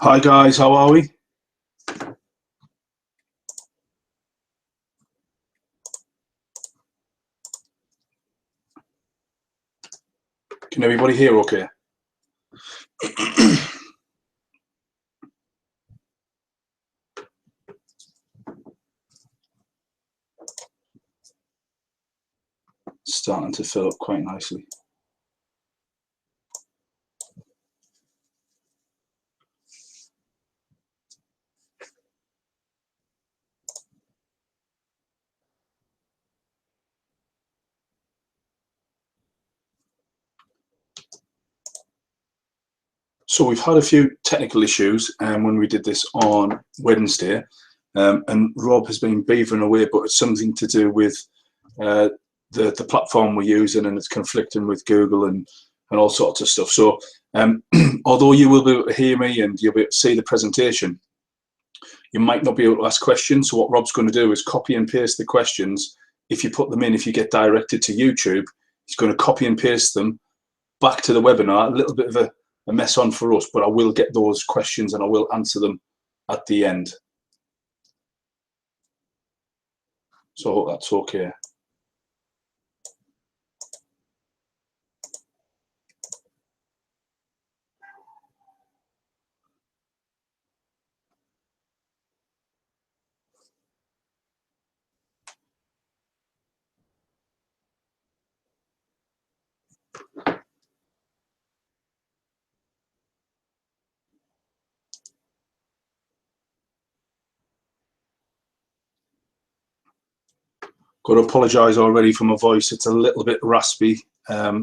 Hi guys, how are we? Can everybody hear okay? Starting to fill up quite nicely. So we've had a few technical issues when we did this on Wednesday, and Rob has been beavering away, but it's something to do with the platform we're using, and it's conflicting with Google and all sorts of stuff. So although you will be able to hear me and you'll be able to see the presentation, you might not be able to ask questions. So what Rob's going to do is copy and paste the questions. If you put them in, if you get directed to YouTube, he's going to copy and paste them back to the webinar. A little bit of a mess on for us, but I will get those questions and I will answer them at the end. So I hope that's okay. Got to apologise already for my voice. It's a little bit raspy. I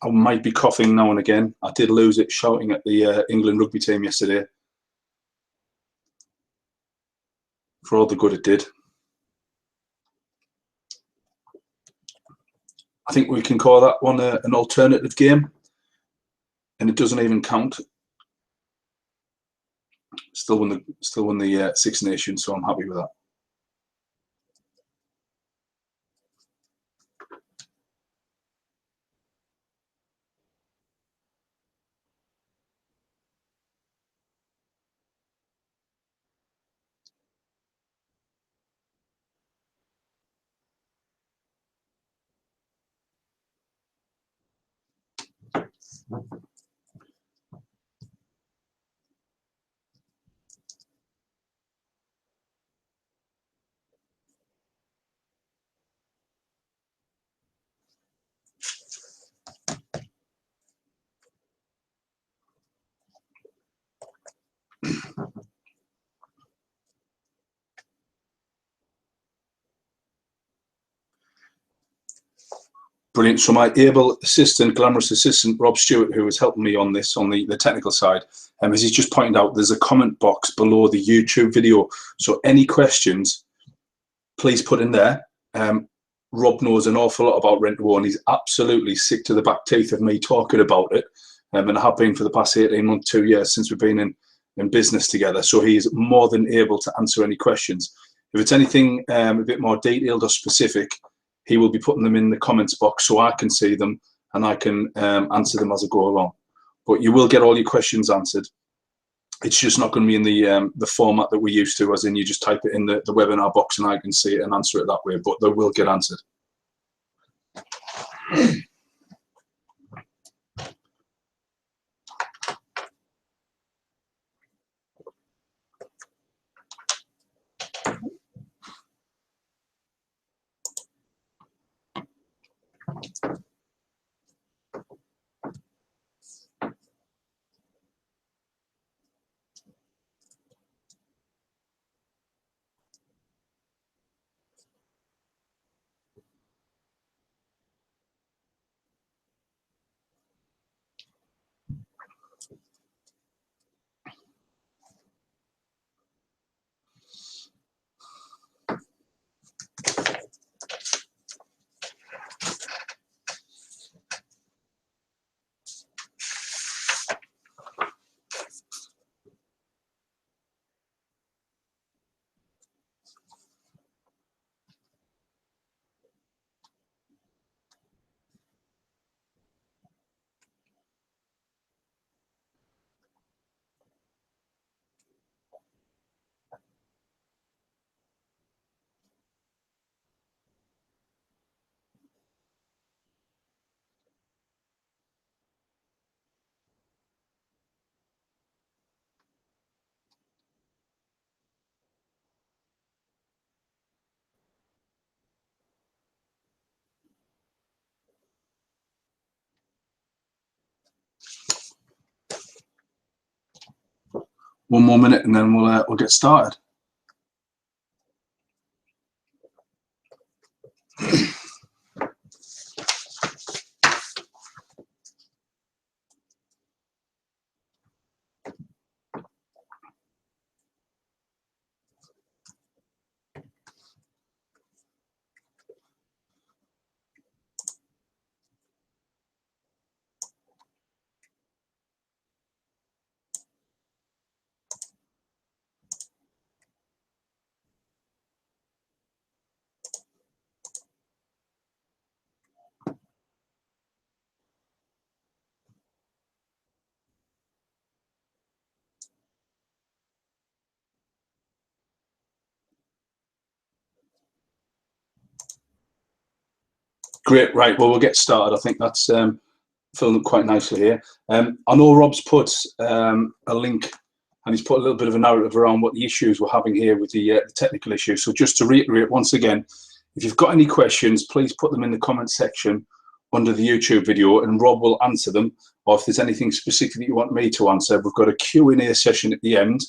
might be coughing now and again. I did lose it shouting at the England rugby team yesterday for all the good it did. I think we can call that one an alternative game, and it doesn't even count. Still won the Six Nations, so I'm happy with that. Brilliant. So my able assistant, glamorous assistant, Rob Stewart, who was helping me on this, on the technical side, as he's just pointed out, there's a comment box below the YouTube video. So any questions, please put in there. Rob knows an awful lot about Rent-A-Own, and he's absolutely sick to the back teeth of me talking about it. And I have been for the past 18 months, 2 years since we've been in business together. So he's more than able to answer any questions. If it's anything a bit more detailed or specific, he will be putting them in the comments box so I can see them and I can answer them as I go along. But you will get all your questions answered. It's just not going to be in the format that we're used to, as in you just type it in the webinar box and I can see it and answer it that way, but they will get answered. one more minute and then we'll get started. Great, right, well, we'll get started. I think that's filling up quite nicely here. I know Rob's put a link and he's put a little bit of a narrative around what the issues we're having here with the technical issues. So just to reiterate once again, if you've got any questions, please put them in the comment section under the YouTube video and Rob will answer them. Or if there's anything specific that you want me to answer, we've got a Q&A session at the end,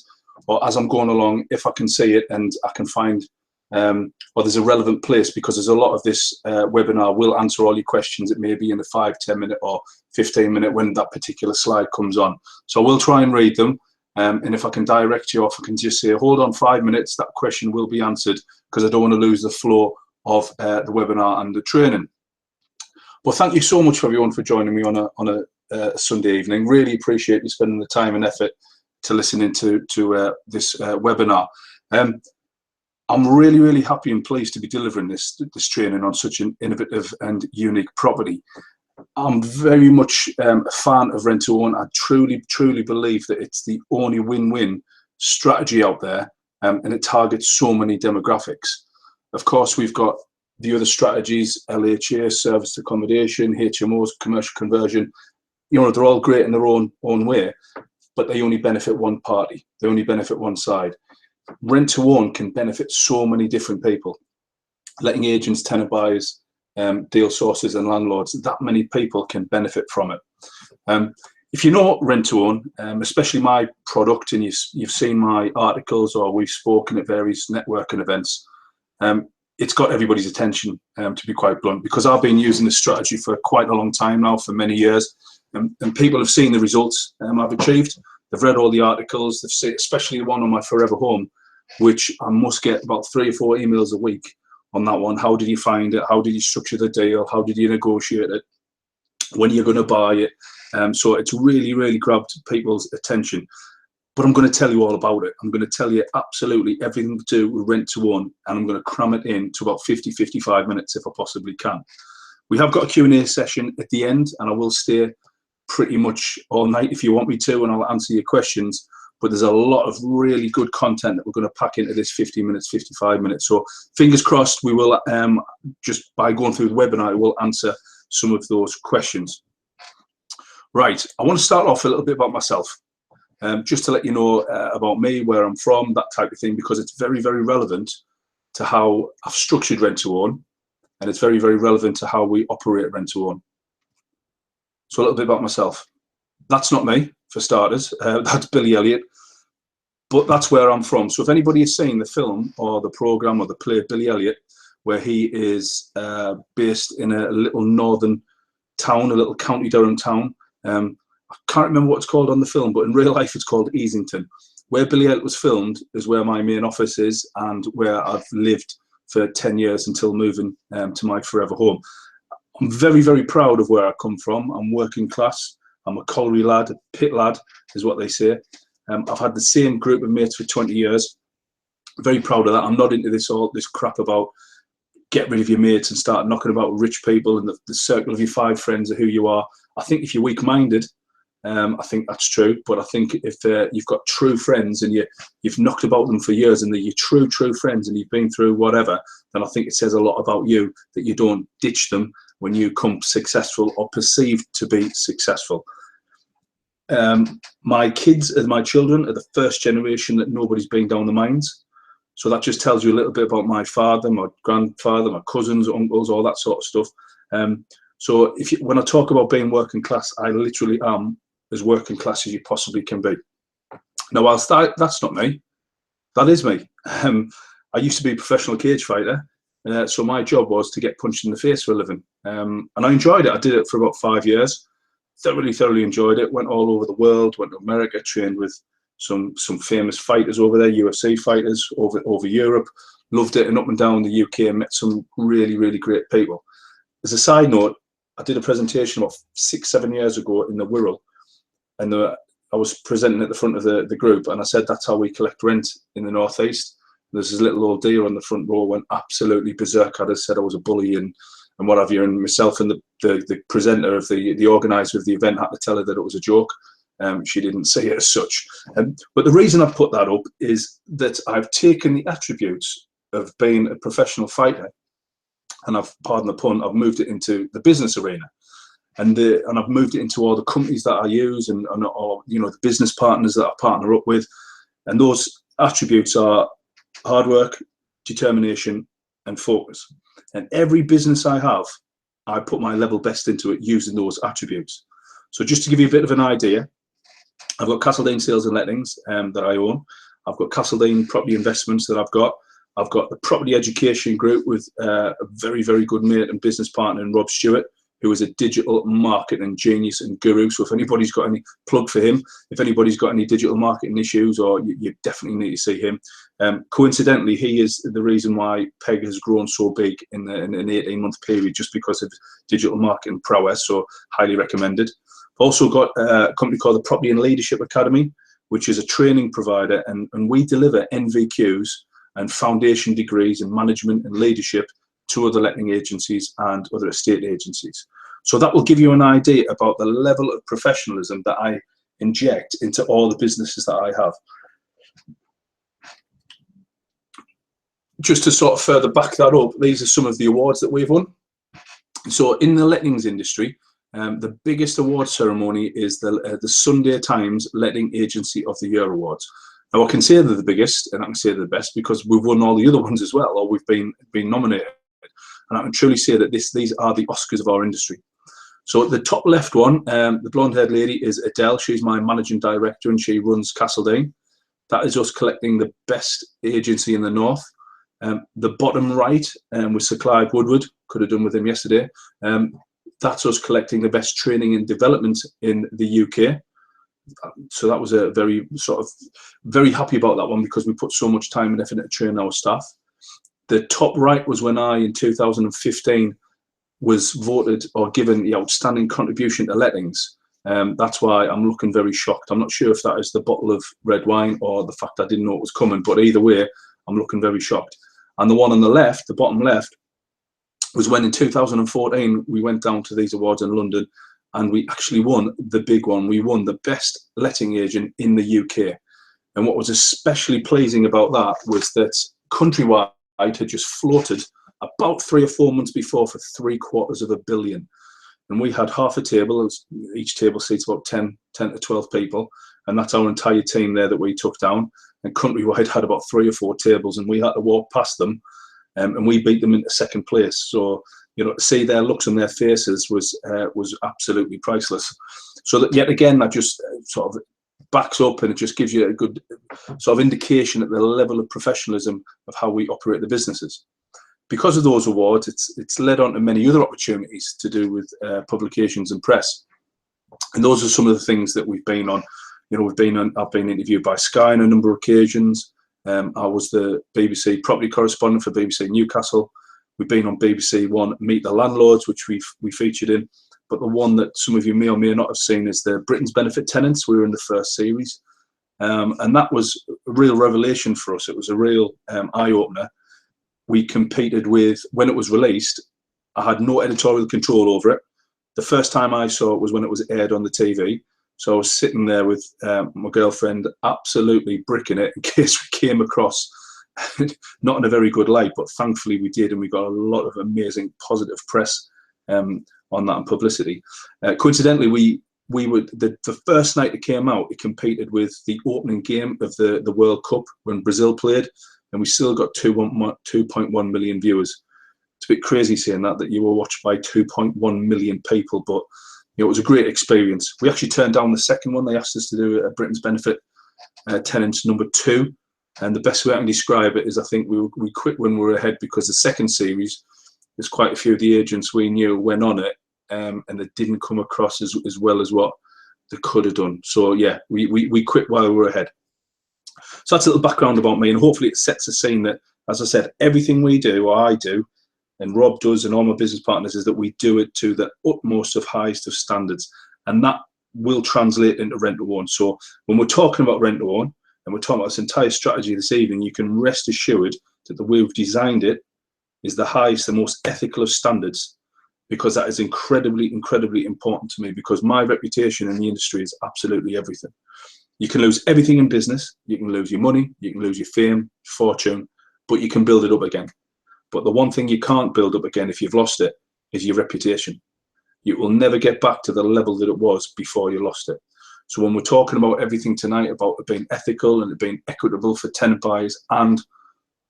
or as I'm going along, if I can see it and I can find or there's a relevant place, because there's a lot of this webinar will answer all your questions. It may be in a 5, 10 minute or 15 minute when that particular slide comes on. So we'll try and read them. And if I can direct you off, I can just say, hold on 5 minutes, that question will be answered, because I don't want to lose the flow of the webinar and the training. Well, thank you so much for everyone for joining me on a Sunday evening. Really appreciate you spending the time and effort to listening to this webinar. I'm really, really happy and pleased to be delivering this training on such an innovative and unique property. I'm very much a fan of rent to own. I truly, truly believe that it's the only win-win strategy out there, and it targets so many demographics. Of course, we've got the other strategies, LHA, service accommodation, HMOs, commercial conversion. You know, they're all great in their own way, but they only benefit one party. They only benefit one side. Rent to own can benefit so many different people. Letting agents, tenant buyers, deal sources and landlords, that many people can benefit from it. If you know rent to own, especially my product, and you've seen my articles or we've spoken at various networking events, it's got everybody's attention, to be quite blunt, because I've been using this strategy for quite a long time now, for many years, and people have seen the results I've achieved. They've read all the articles, they've seen, especially the one on my Forever Home, which I must get about 3 or 4 emails a week on that one. How did you find it? How did you structure the deal? How did you negotiate it? When are you going to buy it? So it's really, really grabbed people's attention. But I'm going to tell you all about it. I'm going to tell you absolutely everything to do with rent to own, and I'm going to cram it in to about 50, 55 minutes if I possibly can. We have got a Q&A session at the end, and I will stay pretty much all night if you want me to, and I'll answer your questions. But there's a lot of really good content that we're going to pack into this 50 minutes, 55 minutes. So fingers crossed, we will, just by going through the webinar, we'll answer some of those questions. Right, I want to start off a little bit about myself, just to let you know about me, where I'm from, that type of thing, because it's very, very relevant to how I've structured rent to own, and it's very, very relevant to how we operate rent to own. So a little bit about myself. That's not me, for starters. That's Billy Elliot. But that's where I'm from. So if anybody has seen the film or the program or the play Billy Elliot, where he is based in a little northern town, a little County Durham town. I can't remember what it's called on the film, but in real life it's called Easington. Where Billy Elliot was filmed is where my main office is and where I've lived for 10 years until moving to my Forever Home. I'm very, very proud of where I come from. I'm working class. I'm a colliery lad, a pit lad, is what they say. I've had the same group of mates for 20 years. Very proud of that. I'm not into this crap about get rid of your mates and start knocking about rich people and the circle of your 5 friends are who you are. I think if you're weak-minded, I think that's true. But I think if you've got true friends and you've knocked about them for years and they're your true friends and you've been through whatever, then I think it says a lot about you that you don't ditch them when you come successful or perceived to be successful. My kids and my children are the first generation that nobody's been down the mines. So that just tells you a little bit about my father, my grandfather, my cousins, uncles, all that sort of stuff. So when I talk about being working class, I literally am as working class as you possibly can be. Now, whilst that's not me, that is me. I used to be a professional cage fighter, so my job was to get punched in the face for a living. And I enjoyed it. I did it for about 5 years. Thoroughly enjoyed it. Went all over the world, went to America, trained with some famous fighters over there, UFC fighters over Europe. Loved it, and up and down the UK, and met some really great people. As a side note, I did a presentation about 6-7 years ago in the Wirral, and I was presenting at the front of the group, and I said that's how we collect rent in the northeast. There's this little old deer on the front row, went absolutely berserk. I just said I was a bully and what have you, and myself and the presenter of the organizer of the event had to tell her that it was a joke. She didn't say it as such. But the reason I put that up is that I've taken the attributes of being a professional fighter, and pardon the pun, I've moved it into the business arena. And I've moved it into all the companies that I use and the business partners that I partner up with. And those attributes are hard work, determination, and focus. And every business I have, I put my level best into it using those attributes. So just to give you a bit of an idea, I've got Castledine Sales and Lettings that I own. I've got Castledine Property Investments that I've got. I've got the Property Education Group with a very good mate and business partner in Rob Stewart, who is a digital marketing genius and guru. So if anybody's got any plug for him, if anybody's got any digital marketing issues, or you definitely need to see him. Coincidentally, he is the reason why Peg has grown so big in an 18-month period, just because of digital marketing prowess. So highly recommended. I've also got a company called the Property and Leadership Academy, which is a training provider, and we deliver NVQs and foundation degrees in management and leadership to other letting agencies and other estate agencies. So that will give you an idea about the level of professionalism that I inject into all the businesses that I have. Just to sort of further back that up, these are some of the awards that we've won. So in the lettings industry, the biggest award ceremony is the Sunday Times Letting Agency of the Year Awards. Now I can say they're the biggest, and I can say they're the best because we've won all the other ones as well, or we've been nominated. And I can truly say that these are the Oscars of our industry. So the top left one, the blonde-haired lady is Adele. She's my managing director, and she runs Castledine. That is us collecting the best agency in the north. The bottom right was Sir Clive Woodward. Could have done with him yesterday. That's us collecting the best training and development in the UK. So that was a very happy about that one, because we put so much time and effort into training our staff. The top right was when I, in 2015, was voted or given the outstanding contribution to lettings. That's why I'm looking very shocked. I'm not sure if that is the bottle of red wine or the fact I didn't know it was coming, but either way, I'm looking very shocked. And the one on the left, the bottom left, was when in 2014 we went down to these awards in London, and we actually won the big one. We won the best letting agent in the UK. And what was especially pleasing about that was that Countrywide had just floated about 3 or 4 months before for $750 million. And we had half a table, each table seats about 10 to 12 people. And that's our entire team there that we took down. And Countrywide had about 3 or 4 tables, and we had to walk past them, and we beat them into second place. So, to see their looks on their faces was absolutely priceless. So that yet again, that just sort of backs up, and it just gives you a good sort of indication at the level of professionalism of how we operate the businesses. Because of those awards, it's led on to many other opportunities to do with publications and press. And those are some of the things that we've been on. I've been interviewed by Sky on a number of occasions. I was the BBC property correspondent for BBC Newcastle. We've been on BBC One Meet the Landlords, which we featured in. But the one that some of you may or may not have seen is the Britain's Benefit Tenants. We were in the first series. And that was a real revelation for us. It was a real eye-opener. We competed with, when it was released, I had no editorial control over it. The first time I saw it was when it was aired on the TV. So I was sitting there with my girlfriend, absolutely bricking it in case we came across not in a very good light, but thankfully we did, and we got a lot of amazing positive press on that and publicity. Coincidentally, we were the first night it came out, it competed with the opening game of the World Cup when Brazil played, and we still got 2.1 million viewers. It's a bit crazy saying that you were watched by 2.1 million people, but it was a great experience. We actually turned down the second one. They asked us to do a Britain's Benefit tenants number 2. And the best way I can describe it is I think we quit when we were ahead, because the second series, there's quite a few of the agents we knew went on it, and they didn't come across as well as what they could have done. So yeah, we quit while we were ahead. So that's a little background about me, and hopefully it sets a scene that, as I said, everything we do, or I do, and Rob does, and all my business partners, is that we do it to the utmost of highest of standards, and that will translate into rent to own. So when we're talking about rent to own, and we're talking about this entire strategy this evening, you can rest assured that the way we've designed it is the highest, the most ethical of standards, because that is incredibly, incredibly important to me, because my reputation in the industry is absolutely everything. You can lose everything in business. You can lose your money, you can lose your fame, fortune, but you can build it up again. But the one thing you can't build up again if you've lost it is your reputation. You will never get back to the level that it was before you lost it. So when we're talking about everything tonight, about it being ethical and it being equitable for tenant buyers and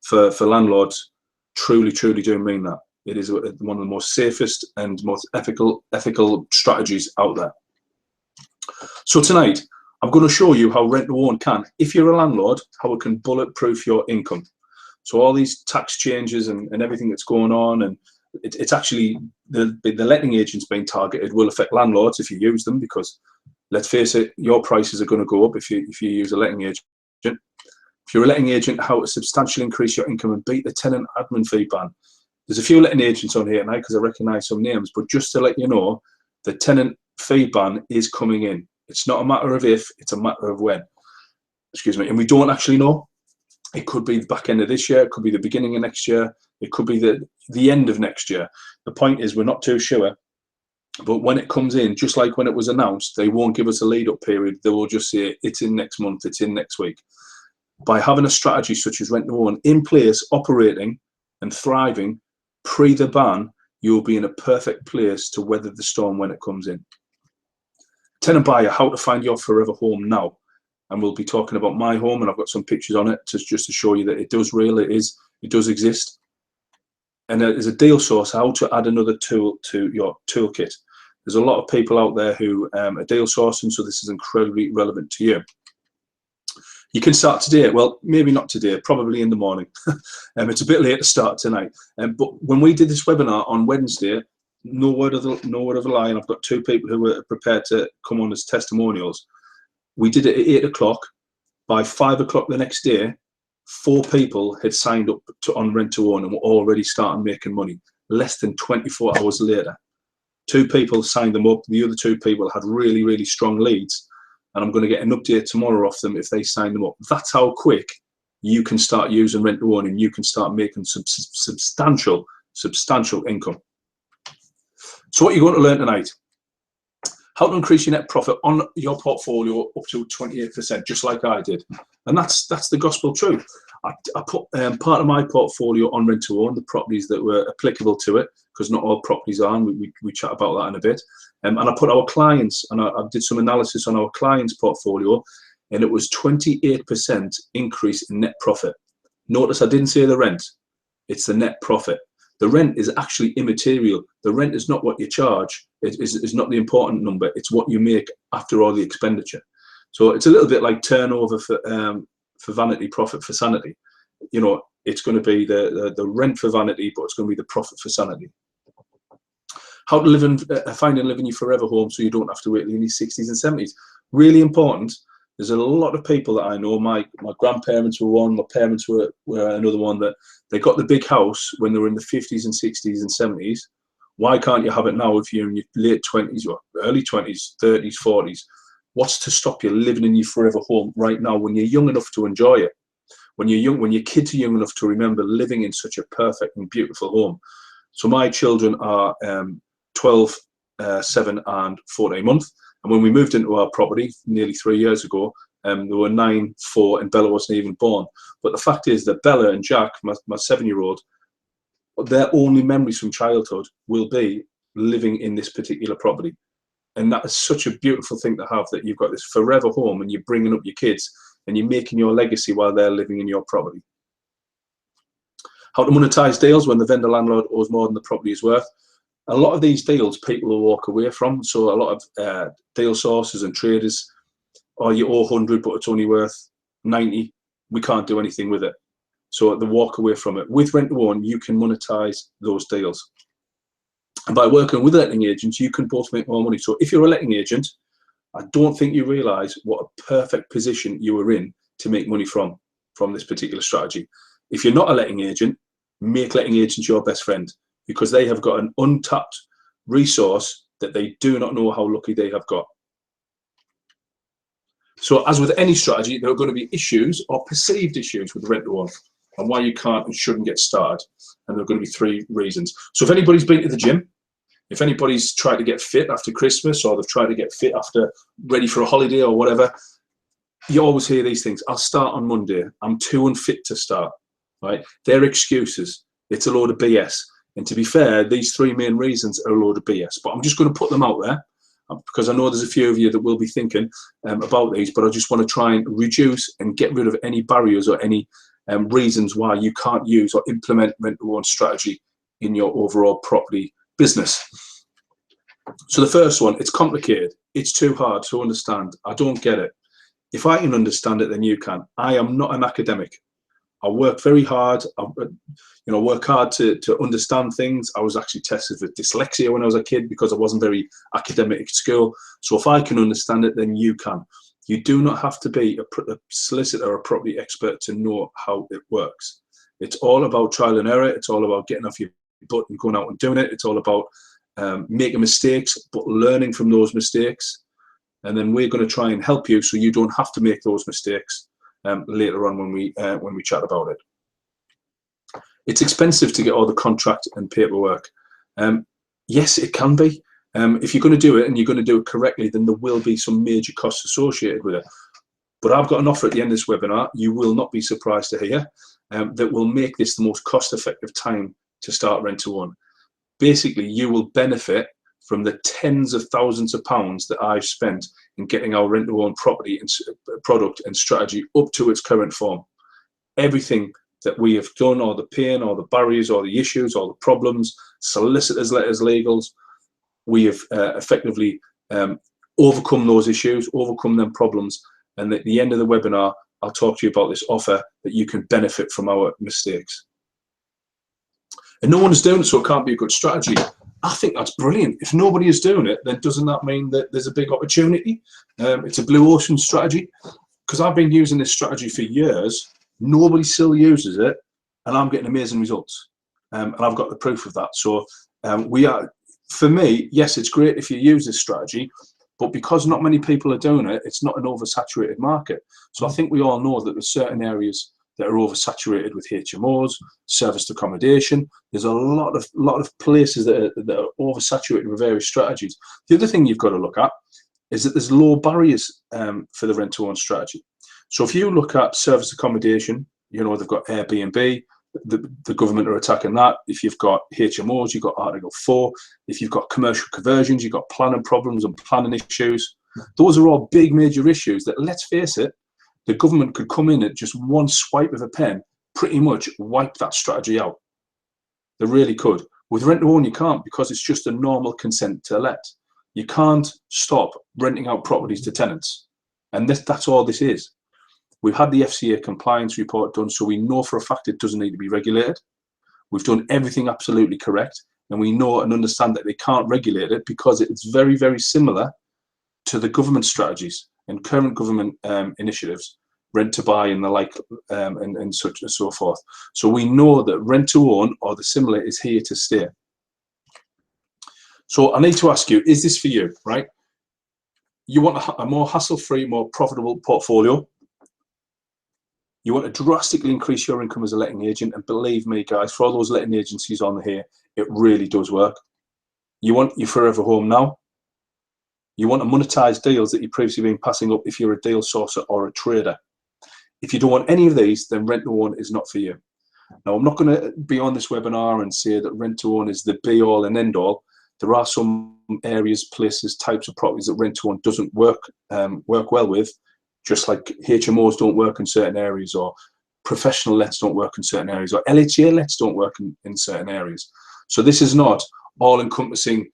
for landlords, truly, truly do mean that. It is one of the most safest and most ethical strategies out there. So tonight, I'm going to show you how rent to own can, if you're a landlord, how it can bulletproof your income. So all these tax changes and everything that's going on, and it's actually the letting agents being targeted will affect landlords if you use them, because let's face it, your prices are going to go up if you use a letting agent. If you're a letting agent, how to substantially increase your income and beat the tenant admin fee ban. There's a few letting agents on here tonight because I recognise some names, but just to let you know, the tenant fee ban is coming in. It's not a matter of if, it's a matter of when. Excuse me. And we don't actually know. It could be the back end of this year, it could be the beginning of next year, it could be the end of next year. The point is, we're not too sure. But when it comes in, just like when it was announced, they won't give us a lead-up period. They will just say, it's in next month, it's in next week. By having a strategy such as rent to own in place, operating and thriving pre the ban, you'll be in a perfect place to weather the storm when it comes in. Tenant buyer, how to find your forever home now. And we'll be talking about my home, and I've got some pictures on it just to show you that it does it does exist. And there's a deal source, how to add another tool to your toolkit. There's a lot of people out there who are deal sourcing, so this is incredibly relevant to you. You can start today. Well, maybe not today, probably in the morning. It's a bit late to start tonight. But when we did this webinar on Wednesday, no word of a lie, and I've got 2 people who were prepared to come on as testimonials. We did it at 8 o'clock. By 5 o'clock the next day, 4 people had signed up on rent to own and were already starting making money. Less than 24 hours later, 2 people signed them up. The other 2 people had really, really strong leads, and I'm going to get an update tomorrow off them if they sign them up. That's how quick you can start using rent to own, and you can start making some substantial income. So what you're going to learn tonight: how to increase your net profit on your portfolio up to 28%, just like I did. And that's the gospel truth. I put part of my portfolio on rent to own, the properties that were applicable to it, because not all properties are, and we chat about that in a bit. And I put our clients, and I did some analysis on our clients' portfolio, and it was 28% increase in net profit. Notice I didn't say the rent, it's the net profit. The rent is actually immaterial. The rent is not what you charge. It's not the important number. It's what you make after all the expenditure. So it's a little bit like turnover for vanity, profit for sanity. You know, it's going to be the rent for vanity, but it's going to be the profit for sanity. How to live and find and live in your forever home so you don't have to wait till your 60s and 70s. Really important. There's a lot of people that I know. My grandparents were one. My parents were another one, that they got the big house when they were in the 50s and 60s and 70s. Why can't you have it now if you're in your late 20s or early 20s, 30s, 40s? What's to stop you living in your forever home right now when you're young enough to enjoy it? When you're young, when your kids are young enough to remember living in such a perfect and beautiful home. So my children are 12, 7 and 14 months. And when we moved into our property nearly 3 years ago, there were 9, 4, and Bella wasn't even born. But the fact is that Bella and Jack, my 7-year-old, their only memories from childhood will be living in this particular property. And that is such a beautiful thing to have, that you've got this forever home and you're bringing up your kids and you're making your legacy while they're living in your property. How to monetize deals when the vendor landlord owes more than the property is worth. A lot of these deals people will walk away from. So a lot of deal sources and traders or you owe 100 but it's only worth 90, we can't do anything with it. So they walk away from it. With rent to own, you can monetize those deals. And by working with letting agents, you can both make more money. So if you're a letting agent, I don't think you realize what a perfect position you are in to make money from this particular strategy. If you're not a letting agent, make letting agents your best friend, because they have got an untapped resource that they do not know how lucky they have got. So as with any strategy, there are going to be issues or perceived issues with rent to own and why you can't and shouldn't get started. And there are going to be 3 reasons. So if anybody's been to the gym, if anybody's tried to get fit after Christmas, or they've tried to get fit after ready for a holiday or whatever, you always hear these things. I'll start on Monday. I'm too unfit to start, right? They're excuses. It's a load of BS. And to be fair, these 3 main reasons are a load of BS. But I'm just going to put them out there, because I know there's a few of you that will be thinking about these, but I just want to try and reduce and get rid of any barriers or any reasons why you can't use or implement rent-to-own strategy in your overall property business. So the first one, it's complicated. It's too hard to understand. I don't get it. If I can understand it, then you can. I am not an academic. I work very hard. I work hard to understand things. I was actually tested with dyslexia when I was a kid because I wasn't very academic at school. So if I can understand it, then you can. You do not have to be a solicitor or a property expert to know how it works. It's all about trial and error. It's all about getting off your butt and going out and doing it. It's all about making mistakes, but learning from those mistakes. And then we're going to try and help you so you don't have to make those mistakes later on when we chat about it. It's expensive to get all the contract and paperwork. Yes, it can be. If you're going to do it and you're going to do it correctly, then there will be some major costs associated with it. But I've got an offer at the end of this webinar, you will not be surprised to hear, that will make this the most cost-effective time to start rent to own. Basically, you will benefit from the tens of thousands of pounds that I've spent in getting our rent to own property and product and strategy up to its current form. Everything that we have done, all the pain, all the barriers, all the issues, all the problems, solicitors, letters, legals, we have effectively overcome those issues, overcome them problems. And at the end of the webinar, I'll talk to you about this offer that you can benefit from our mistakes. And no one is doing it, so it can't be a good strategy. I think that's brilliant. If nobody is doing it, then doesn't that mean that there's a big opportunity? It's a blue ocean strategy, because I've been using this strategy for years. Nobody still uses it, and I'm getting amazing results. And I've got the proof of that. So for me, yes, it's great if you use this strategy, but because not many people are doing it, it's not an oversaturated market. So I think we all know that there's certain areas that are oversaturated with HMOs, serviced accommodation. There's a lot of places that are oversaturated with various strategies. The other thing you've got to look at is that there's low barriers for the rent-to-own strategy. So if you look at serviced accommodation, they've got Airbnb, the government are attacking that. If you've got HMOs, you've got Article 4. If you've got commercial conversions, you've got planning problems and planning issues. Those are all big major issues that, let's face it, the government could come in at just one swipe of a pen, pretty much wipe that strategy out. They really could. With rent to own, you can't, because it's just a normal consent to let. You can't stop renting out properties to tenants. And that's all this is. We've had the FCA compliance report done, so we know for a fact it doesn't need to be regulated. We've done everything absolutely correct, and we know and understand that they can't regulate it because it's very, very similar to the government strategies and current government initiatives, rent to buy and the like, and such and so forth. So we know that rent to own or the similar is here to stay. So I need to ask you, is this for you, right? You want a more hassle-free, more profitable portfolio. You want to drastically increase your income as a letting agent, and believe me, guys, for all those letting agencies on here, it really does work. You want your forever home now. You want to monetize deals that you've previously been passing up if you're a deal sourcer or a trader. If you don't want any of these, then rent to own is not for you. Now, I'm not going to be on this webinar and say that rent to own is the be all and end all. There are some areas, places, types of properties that rent to own doesn't work well with, just like HMOs don't work in certain areas, or professional lets don't work in certain areas, or LHA lets don't work in certain areas. So this is not all encompassing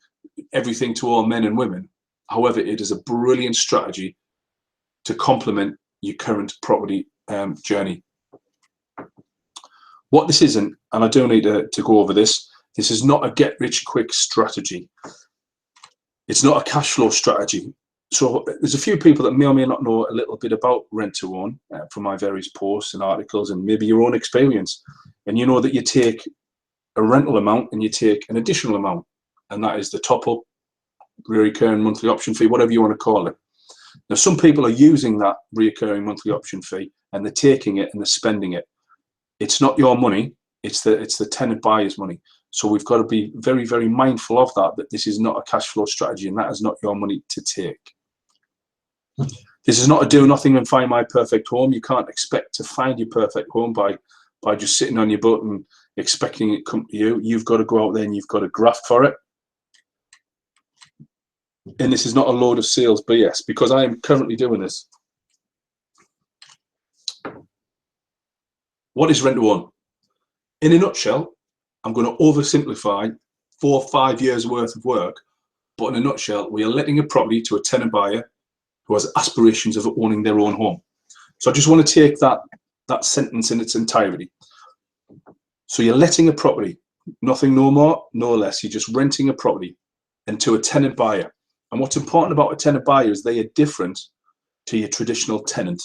everything to all men and women. However, it is a brilliant strategy to complement your current property journey. What this isn't, and I do need to go over this, this is not a get-rich-quick strategy. It's not a cash flow strategy. So there's a few people that may or may not know a little bit about rent-to-own from my various posts and articles and maybe your own experience. And you know that you take a rental amount and you take an additional amount, and that is the top-up, recurring monthly option fee, whatever you want to call it. Now, some people are using that recurring monthly option fee and they're taking it and they're spending it. It's not your money, it's the tenant buyer's money. So we've got to be very, very mindful of that this is not a cash flow strategy and that is not your money to take. This is not a do nothing and find my perfect home. You can't expect to find your perfect home by just sitting on your butt and expecting it to come to you. You've got to go out there and you've got to graft for it. And this is not a load of sales BS, because I am currently doing this. What is rent-to-own? In a nutshell, I'm going to oversimplify 4 or 5 years worth of work, but in a nutshell, we are letting a property to a tenant buyer who has aspirations of owning their own home. So I just want to take that sentence in its entirety. So you're letting a property, nothing no more, no less. You're just renting a property and to a tenant buyer. And what's important about a tenant buyer is they are different to your traditional tenant.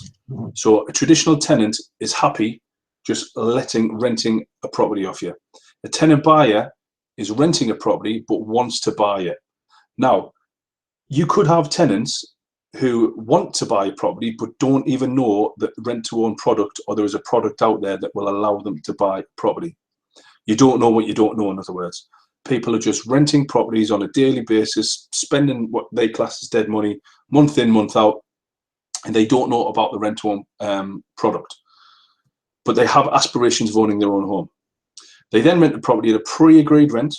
So a traditional tenant is happy just renting a property off you. A tenant buyer is renting a property but wants to buy it. Now, you could have tenants who want to buy a property but don't even know that rent-to-own product, or there is a product out there that will allow them to buy property. You don't know what you don't know, in other words. People are just renting properties on a daily basis, spending what they class as dead money, month in, month out, and they don't know about the rent-to-own product. But they have aspirations of owning their own home. They then rent the property at a pre-agreed rent,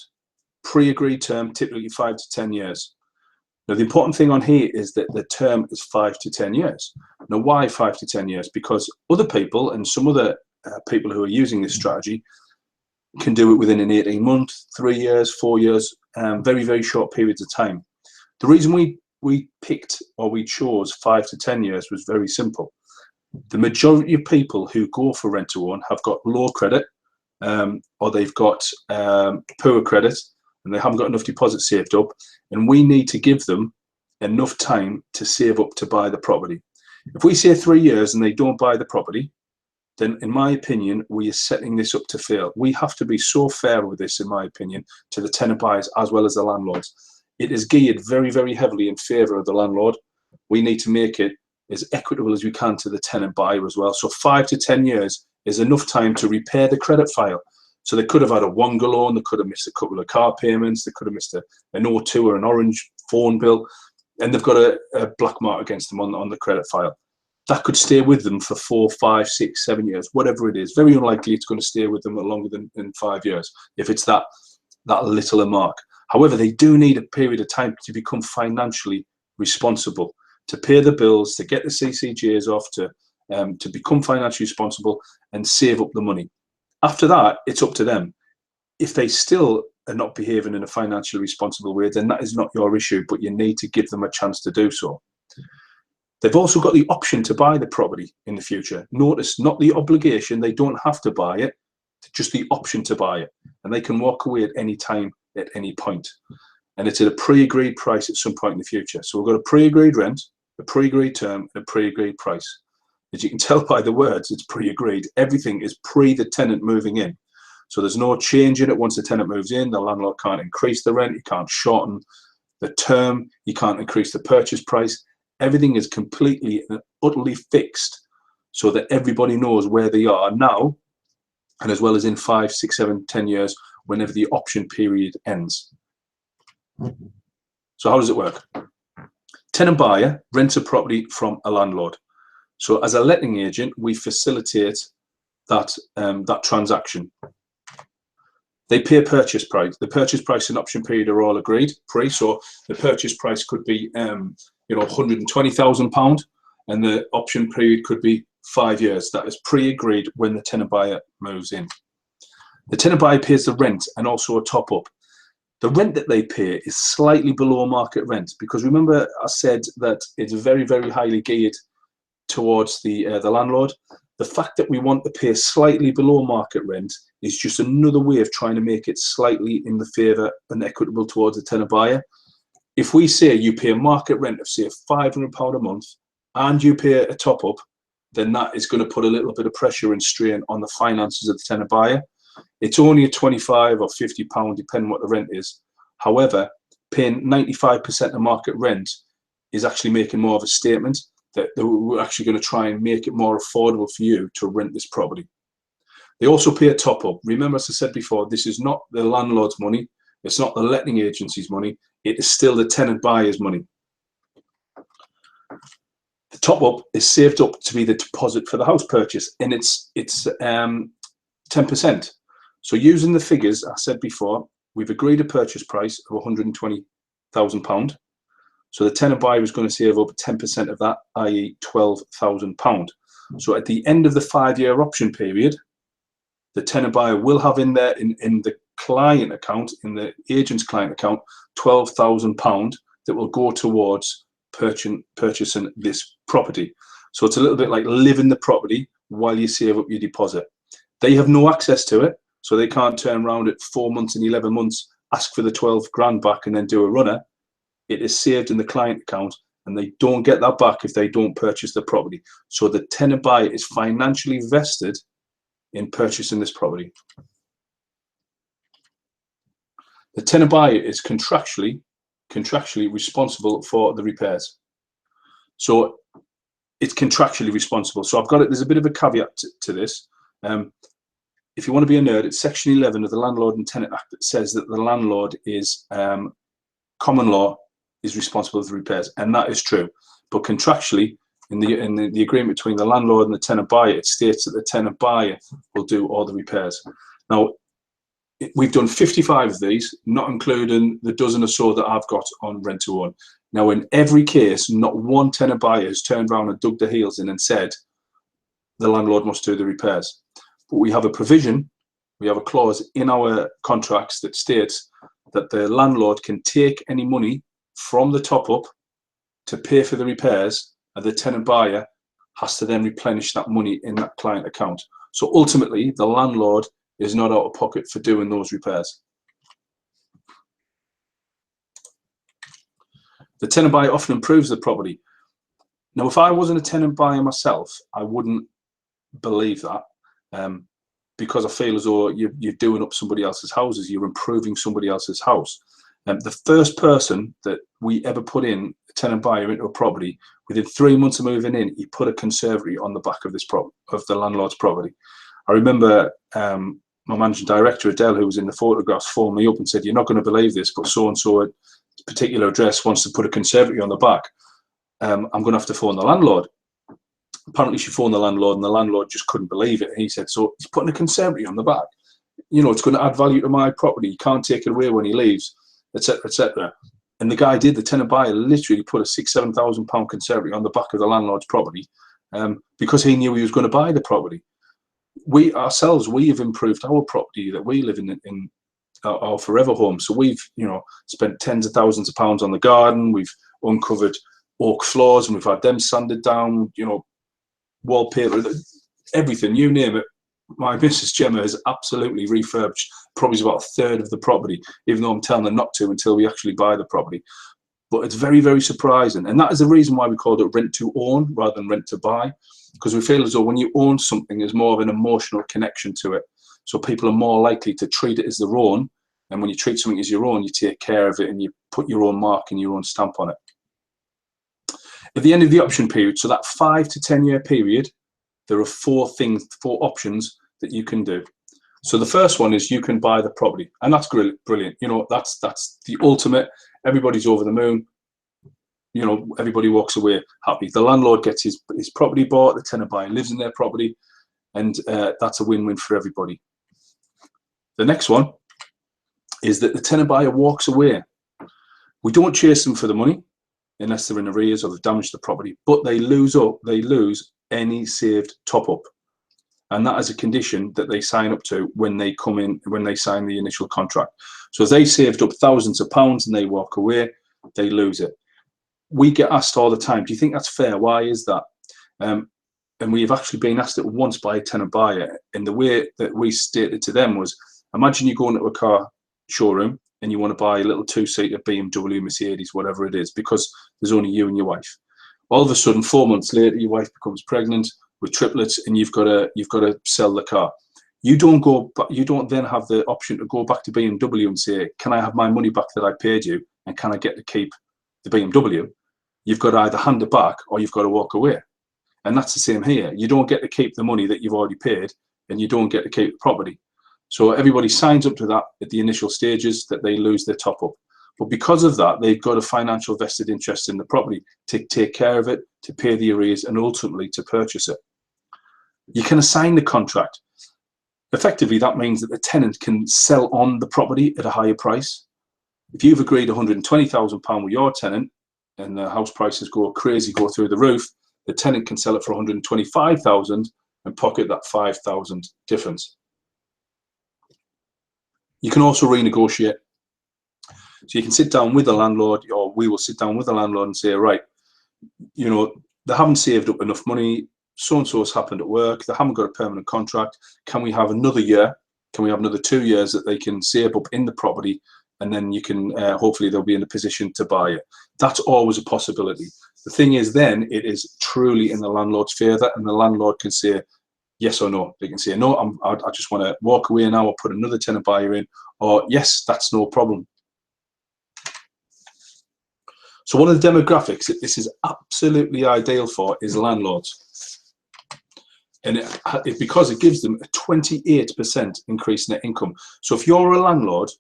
pre-agreed term, typically 5 to 10 years. Now, the important thing on here is that the term is 5 to 10 years. Now, why 5 to 10 years? Because other people and some other people who are using this strategy can do it within an 18-month, 3 years, 4 years, very, very short periods of time. The reason we picked, or we chose 5 to 10 years was very simple. The majority of people who go for rent-to-own have got low credit, or they've got poor credit, and they haven't got enough deposits saved up, and we need to give them enough time to save up to buy the property. If we say 3 years and they don't buy the property, then in my opinion, we are setting this up to fail. We have to be so fair with this, in my opinion, to the tenant buyers as well as the landlords. It is geared very, very heavily in favour of the landlord. We need to make it as equitable as we can to the tenant buyer as well. So 5 to 10 years is enough time to repair the credit file. So they could have had a Wonga loan, they could have missed a couple of car payments, they could have missed an O2 or an Orange phone bill, and they've got a black mark against them on the credit file. That could stay with them for 4, 5, 6, 7 years, whatever it is. Very unlikely it's going to stay with them longer than 5 years, if it's that little a mark. However, they do need a period of time to become financially responsible, to pay the bills, to get the CCJs off, to become financially responsible and save up the money. After that, it's up to them. If they still are not behaving in a financially responsible way, then that is not your issue, but you need to give them a chance to do so. They've also got the option to buy the property in the future. Notice, not the obligation. They don't have to buy it, just the option to buy it. And they can walk away at any time, at any point. And it's at a pre-agreed price at some point in the future. So we've got a pre-agreed rent, a pre-agreed term, and a pre-agreed price. As you can tell by the words, it's pre-agreed. Everything is pre the tenant moving in. So there's no change in it once the tenant moves in. The landlord can't increase the rent. He can't shorten the term. He can't increase the purchase price. Everything is completely and utterly fixed so that everybody knows where they are now, and as well as in 5, 6, 7, 10 years, whenever the option period ends. So how does it work? Tenant buyer rents a property from a landlord. So as a letting agent, we facilitate that transaction. They pay a purchase price. The purchase price and option period are all agreed pre. So the purchase price could be £120,000, and the option period could be 5 years. That is pre-agreed when the tenant buyer moves in. The tenant buyer pays the rent and also a top up. The rent that they pay is slightly below market rent, because remember I said that it's very, very highly geared towards the landlord. The fact that we want to pay slightly below market rent is just another way of trying to make it slightly in the favour and equitable towards the tenant buyer. If we say you pay a market rent of, say, £500 a month and you pay a top up, then that is going to put a little bit of pressure and strain on the finances of the tenant buyer. It's only a £25 or £50, depending what the rent is. However, paying 95% of market rent is actually making more of a statement that we're actually going to try and make it more affordable for you to rent this property. They also pay a top up. Remember, as I said before, this is not the landlord's money. It's not the letting agency's money. It is still the tenant buyer's money. The top up is saved up to be the deposit for the house purchase, and it's 10%. So using the figures I said before, we've agreed a purchase price of £120,000. So the tenant buyer is going to save up 10% of that, i.e. £12,000. So at the end of the 5-year option period, the tenant buyer will have in there, in the client account, in the agent's client account, £12,000 that will go towards purchasing this property. So it's a little bit like living the property while you save up your deposit. They have no access to it, so they can't turn around at 4 months and 11 months, ask for the 12 grand back and then do a runner. It is saved in the client account, and they don't get that back if they don't purchase the property. So the tenant buyer is financially vested in purchasing this property. The tenant buyer is contractually responsible for the repairs. So it's contractually responsible. So I've got it. There's a bit of a caveat to this. If you want to be a nerd, it's Section 11 of the Landlord and Tenant Act that says that the landlord is common law is responsible for the repairs, and that is true. But contractually, in the agreement between the landlord and the tenant buyer, it states that the tenant buyer will do all the repairs. Now, we've done 55 of these, not including the dozen or so that I've got on rent to own. Now, in every case, not one tenant buyer has turned around and dug their heels in and said the landlord must do the repairs. But we have a provision, we have a clause in our contracts that states that the landlord can take any money from the top up to pay for the repairs, and the tenant buyer has to then replenish that money in that client account. So ultimately, the landlord is not out of pocket for doing those repairs. The tenant buyer often improves the property. Now, if I wasn't a tenant buyer myself, I wouldn't believe that, because I feel as though you're doing up somebody else's houses, you're improving somebody else's house. The first person that we ever put in a tenant buyer into a property, within 3 months of moving in, he put a conservatory on the back of this of the landlord's property. I remember my managing director, Adele, who was in the photographs, phoned me up and said, "You're not going to believe this, but so-and-so at a particular address wants to put a conservatory on the back. I'm going to have to phone the landlord." Apparently she phoned the landlord, and the landlord just couldn't believe it. And he said, "So he's putting a conservatory on the back? You know, it's going to add value to my property. You can't take it away when he leaves, etc., etc." And the guy did. The tenant buyer literally put a £6,000–7,000 conservatory on the back of the landlord's property, because he knew he was going to buy the property. We ourselves, we have improved our property that we live in our forever home. So we've, you know, spent tens of thousands of pounds on the garden. We've uncovered oak floors, and we've had them sanded down, you know, wallpaper, everything, you name it. My Mrs. Gemma has absolutely refurbished probably about a third of the property, even though I'm telling her not to until we actually buy the property. But it's very, very surprising. And that is the reason why we called it rent to own rather than rent to buy, because we feel as though when you own something, there's more of an emotional connection to it. So people are more likely to treat it as their own. And when you treat something as your own, you take care of it and you put your own mark and your own stamp on it. At the end of the option period, so that 5 to 10 year period, there are four options that you can do. So the first one is you can buy the property, and that's brilliant. You know, that's the ultimate. Everybody's over the moon. You know, everybody walks away happy. The landlord gets his property bought, the tenant buyer lives in their property, and that's a win-win for everybody. The next one is that the tenant buyer walks away. We don't chase them for the money unless they're in arrears or they've damaged the property, but they lose any saved top up, and that is a condition that they sign up to when they come in, when they sign the initial contract. So if they saved up thousands of pounds and they walk away, they lose it. We get asked all the time, do you think that's fair? Why is that? And we have actually been asked it once by a tenant buyer, and the way that we stated to them was, imagine you go into a car showroom and you want to buy a little two-seater BMW, Mercedes, whatever it is, because there's only you and your wife. All of a sudden, 4 months later, your wife becomes pregnant with triplets, and you've got to sell the car. You don't then have the option to go back to BMW and say, can I have my money back that I paid you, and can I get to keep the BMW? You've got to either hand it back or you've got to walk away. And that's the same here. You don't get to keep the money that you've already paid, and you don't get to keep the property. So everybody signs up to that at the initial stages, that they lose their top up. But because of that, they've got a financial vested interest in the property to take care of it, to pay the arrears, and ultimately to purchase it. You can assign the contract. Effectively, that means that the tenant can sell on the property at a higher price. If you've agreed £120,000 with your tenant and the house prices go crazy, go through the roof, the tenant can sell it for £125,000 and pocket that £5,000 difference. You can also renegotiate. So you can sit down with the landlord, or we will sit down with the landlord and say, right, you know, they haven't saved up enough money, so-and-so has happened at work, they haven't got a permanent contract, can we have another year? Can we have another 2 years that they can save up in the property, and then you can, hopefully they'll be in a position to buy it. That's always a possibility. The thing is then, it is truly in the landlord's favour, and the landlord can say yes or no. They can say, no, I just want to walk away now, or put another tenant buyer in, or yes, that's no problem. So one of the demographics that this is absolutely ideal for is landlords. And because it gives them a 28% increase in their income. So if you're a landlord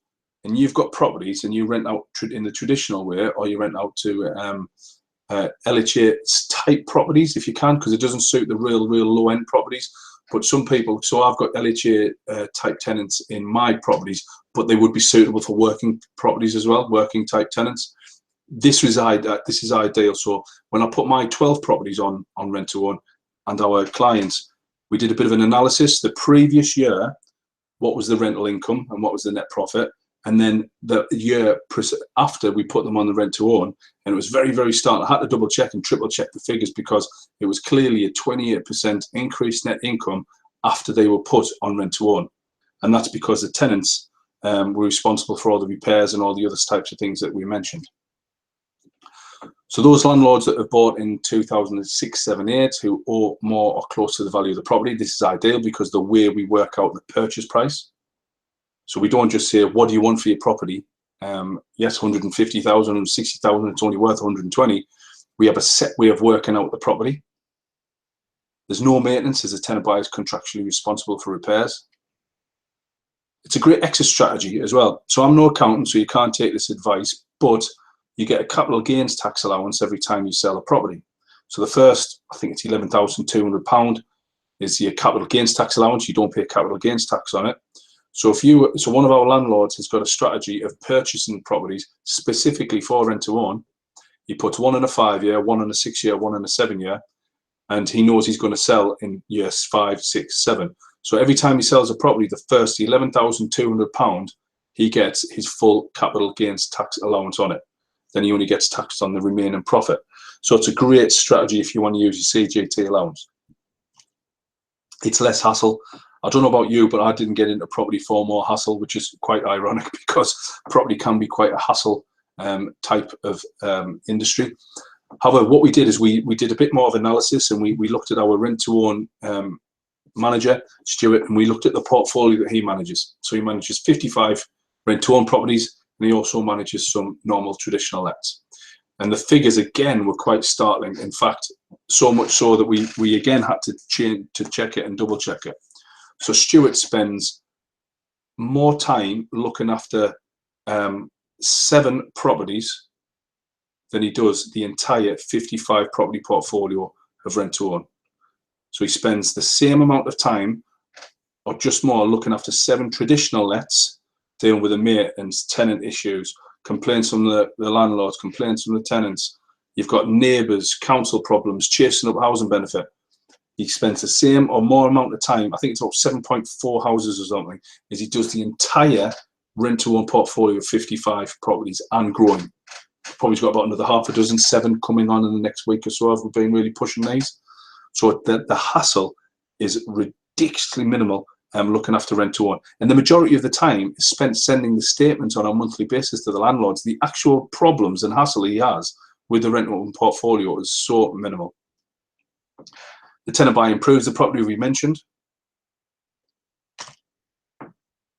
and you've got properties and you rent out in the traditional way, or you rent out to LHA type properties, if you can, because it doesn't suit the real low end properties. But some people, so I've got LHA type tenants in my properties, but they would be suitable for working properties as well, working type tenants. This is ideal. So when I put my 12 properties on rent to own, and our clients, we did a bit of an analysis the previous year, what was the rental income and what was the net profit, and then the year after we put them on the rent to own, and it was very, very stark. I had to double check and triple check the figures, because it was clearly a 28% increased net income after they were put on rent to own. And that's because the tenants were responsible for all the repairs and all the other types of things that we mentioned. So those landlords that have bought in 2006, 7, 8, who owe more or close to the value of the property, this is ideal, because the way we work out the purchase price. So we don't just say, what do you want for your property? Yes, 150,000, 160,000, it's only worth 120. We have a set way of working out the property. There's no maintenance, as the tenant buyer is contractually responsible for repairs. It's a great exit strategy as well. So I'm no accountant, so you can't take this advice, but you get a capital gains tax allowance every time you sell a property. So the first, I think it's £11,200 is your capital gains tax allowance. You don't pay capital gains tax on it. So one of our landlords has got a strategy of purchasing properties specifically for rent to own. He puts one in a 5-year, one in a 6-year, one in a 7-year, and he knows he's going to sell in years 5, 6, 7. So every time he sells a property, the first £11,200, he gets his full capital gains tax allowance on it. Then he only gets taxed on the remaining profit. So it's a great strategy if you want to use your CGT allowance. It's less hassle. I don't know about you, but I didn't get into property for more hassle, which is quite ironic, because property can be quite a hassle type of industry. However, what we did is we did a bit more of analysis, and we looked at our rent to own manager, Stuart, and we looked at the portfolio that he manages. So he manages 55 rent to own properties, and he also manages some normal traditional lets. And the figures again were quite startling. In fact, so much so that we again had to check it and double check it. So Stuart spends more time looking after 7 properties than he does the entire 55 property portfolio of rent to own. So he spends the same amount of time, or just more, looking after 7 traditional lets, dealing with the maintenance, tenant issues, complaints from the landlords, complaints from the tenants. You've got neighbours, council problems, chasing up housing benefit. He spends the same or more amount of time, I think it's about 7.4 houses or something, as he does the entire rent-to-own portfolio of 55 properties and growing. Probably got about another half a dozen, 7 coming on in the next week or so. We've been really pushing these. So the hassle is ridiculously minimal looking after rent to own. And the majority of the time is spent sending the statements on a monthly basis to the landlords. The actual problems and hassle he has with the rent to own portfolio is so minimal. The tenant buy improves the property we mentioned.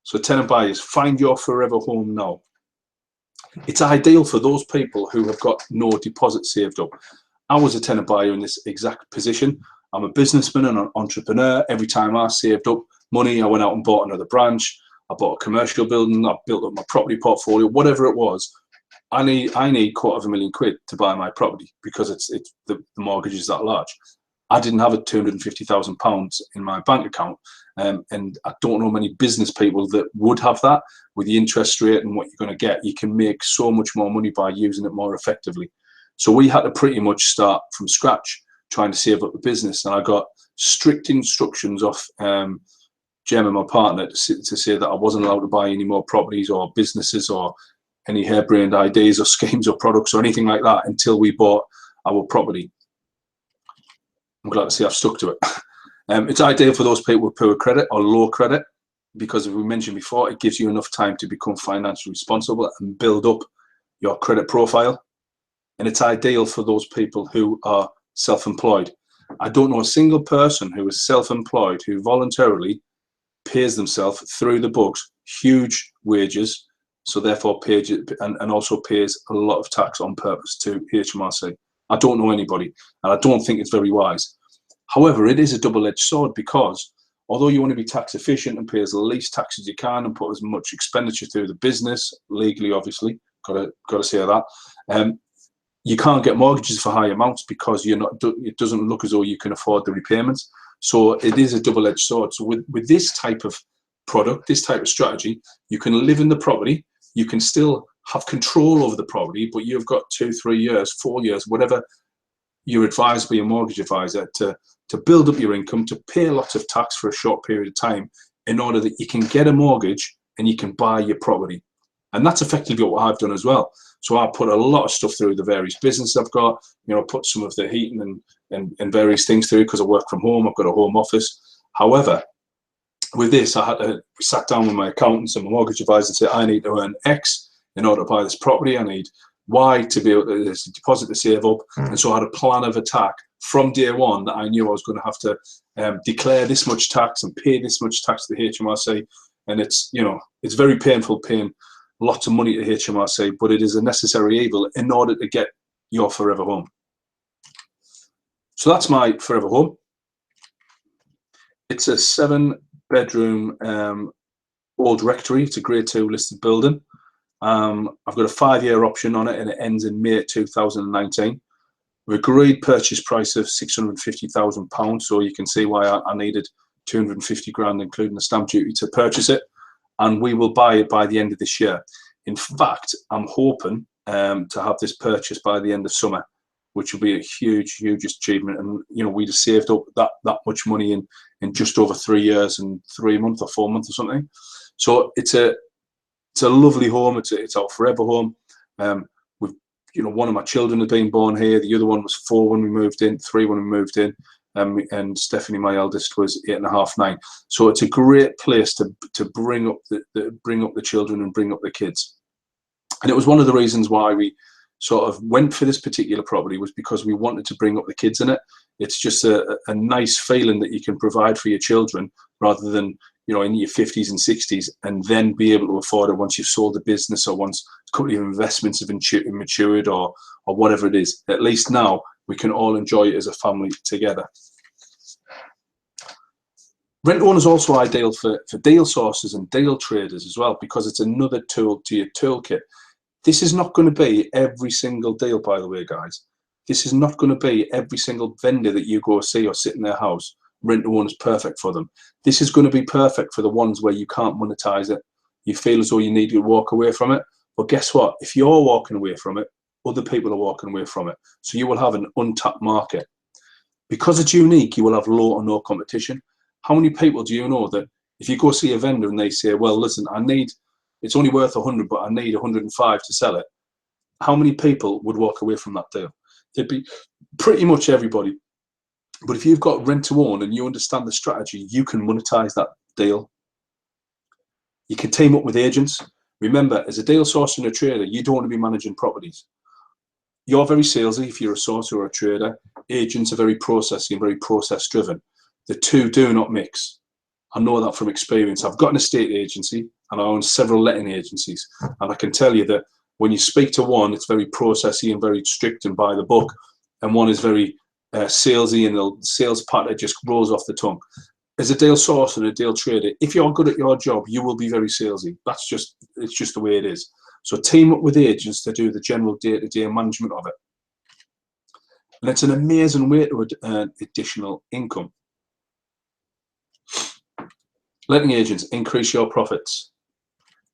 So tenant buyers, find your forever home now. It's ideal for those people who have got no deposit saved up. I was a tenant buyer in this exact position. I'm a businessman and an entrepreneur. Every time I saved up money, I went out and bought another branch. I bought a commercial building. I built up my property portfolio, whatever it was. I need £250,000 to buy my property because the mortgage is that large. I didn't have £250,000 in my bank account, and I don't know many business people that would have that. With the interest rate and what you're going to get, you can make so much more money by using it more effectively. So we had to pretty much start from scratch trying to save up the business, and I got strict instructions off Jem and my partner to say that I wasn't allowed to buy any more properties or businesses or any harebrained ideas or schemes or products or anything like that until we bought our property. I'm glad to see I've stuck to it. It's ideal for those people with poor credit or low credit because, as we mentioned before, it gives you enough time to become financially responsible and build up your credit profile. And it's ideal for those people who are self-employed. I don't know a single person who is self-employed who voluntarily pays themselves through the books huge wages, so therefore pays and also pays a lot of tax on purpose to HMRC. I don't know anybody, and I don't think it's very wise. However, it is a double-edged sword because although you want to be tax efficient and pay as least tax as you can and put as much expenditure through the business, legally obviously, got to say that, you can't get mortgages for high amounts because it doesn't look as though you can afford the repayments. So it is a double-edged sword. So with this type of product, this type of strategy, you can live in the property, you can still have control over the property, but you've got 2, 3 years, 4 years, whatever you're advised by your mortgage advisor to build up your income, to pay lots of tax for a short period of time in order that you can get a mortgage and you can buy your property. And that's effectively what I've done as well. So I put a lot of stuff through the various businesses I've got, put some of the heating and various things through because I work from home. I've got a home office. However, with this, we sat down with my accountants and my mortgage advisor and said, I need to earn X in order to buy this property. I need Y to be able to, there's a deposit to save up. And so I had a plan of attack from day one that I knew I was going to have to declare this much tax and pay this much tax to the HMRC. And it's very painful paying lots of money to HMRC, but it is a necessary evil in order to get your forever home. So that's my forever home. It's a 7-bedroom old rectory. It's a Grade 2 listed building. I've got a 5-year option on it and it ends in May 2019. We've agreed purchase price of £650,000, so you can see why I needed 250 grand including the stamp duty to purchase it, and we will buy it by the end of this year. In fact, I'm hoping to have this purchased by the end of summer, which will be a huge achievement. And we'd have saved up that much money in just over 3 years and 3 months or 4 months or something. So it's a lovely home. It's our forever home. One of my children had been born here. The other one was 4 when we moved in, 3 when we moved in. And Stephanie, my eldest, was 8.5, 9. So it's a great place to bring up the children and bring up the kids. And it was one of the reasons why we sort of went for this particular property, was because we wanted to bring up the kids in it. It's just a nice feeling that you can provide for your children rather than in your 50s and 60s and then be able to afford it once you've sold the business or once a couple of investments have matured or whatever it is. At least now we can all enjoy it as a family together. Rent to own is also ideal for deal sources and deal traders as well, because it's another tool to your toolkit. This is not going to be every single deal, by the way, guys. This is not going to be every single vendor that you go see or sit in their house. Rent to own is perfect for them. This is going to be perfect for the ones where you can't monetize it. You feel as though you need to walk away from it. But guess what? If you're walking away from it, other people are walking away from it. So you will have an untapped market. Because it's unique, you will have low or no competition. How many people do you know that if you go see a vendor and they say, well, listen, it's only worth 100, but I need 105 to sell it. How many people would walk away from that deal? There'd be pretty much everybody. But if you've got rent to own and you understand the strategy, you can monetize that deal. You can team up with agents. Remember, as a deal sourcer and a trader, you don't want to be managing properties. You're very salesy if you're a sourcer or a trader. Agents are very processy and very process driven. The two do not mix. I know that from experience. I've got an estate agency and I own several letting agencies. And I can tell you that when you speak to one, it's very processy and very strict and by the book. And one is very salesy, and the sales patter just rolls off the tongue. As a deal sourcer and a deal trader, if you're good at your job, you will be very salesy. It's just the way it is. So team up with agents to do the general day-to-day management of it. And it's an amazing way to earn additional income. Letting agents increase your profits.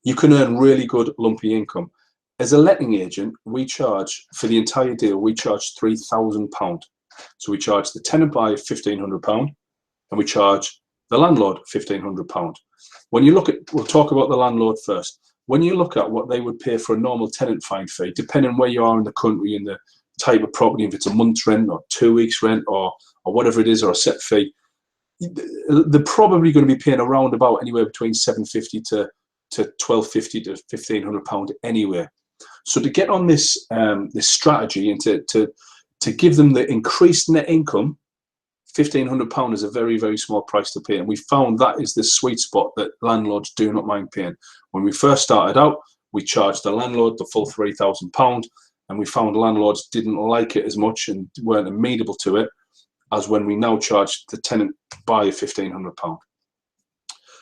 You can earn really good lumpy income. As a letting agent, we charge, for the entire deal, we charge £3,000. So we charge the tenant buyer £1,500 and we charge the landlord £1,500. When you look at, we'll talk about the landlord first. When you look at what they would pay for a normal tenant fine fee, depending on where you are in the country and the type of property, if it's a month's rent or 2 weeks rent or whatever it is, or a set fee, they're probably going to be paying around about anywhere between £750 to £1,250 to £1,500 anyway. So to get on this this strategy and to give them the increased net income, £1,500 is a very, very small price to pay. And we found that is the sweet spot that landlords do not mind paying. When we first started out, we charged the landlord the full £3,000, and we found landlords didn't like it as much and weren't amenable to it as when we now charge the tenant buyer £1,500.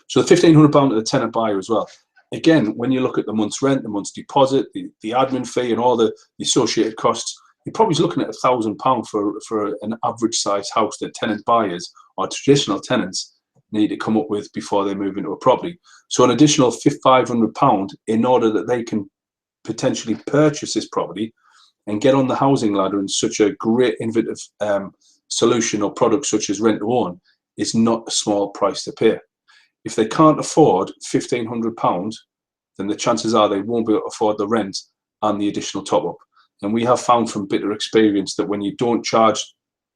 So the £1,500 to the tenant buyer as well. Again, when you look at the month's rent, the month's deposit, the admin fee and all the associated costs, you're probably looking at £1,000 for an average size house that tenant buyers or traditional tenants need to come up with before they move into a property. So an additional £500 in order that they can potentially purchase this property and get on the housing ladder in such a great innovative solution or product such as rent to own is not a small price to pay. If they can't afford £1,500, then the chances are they won't be able to afford the rent and the additional top up. And we have found from bitter experience that when you don't charge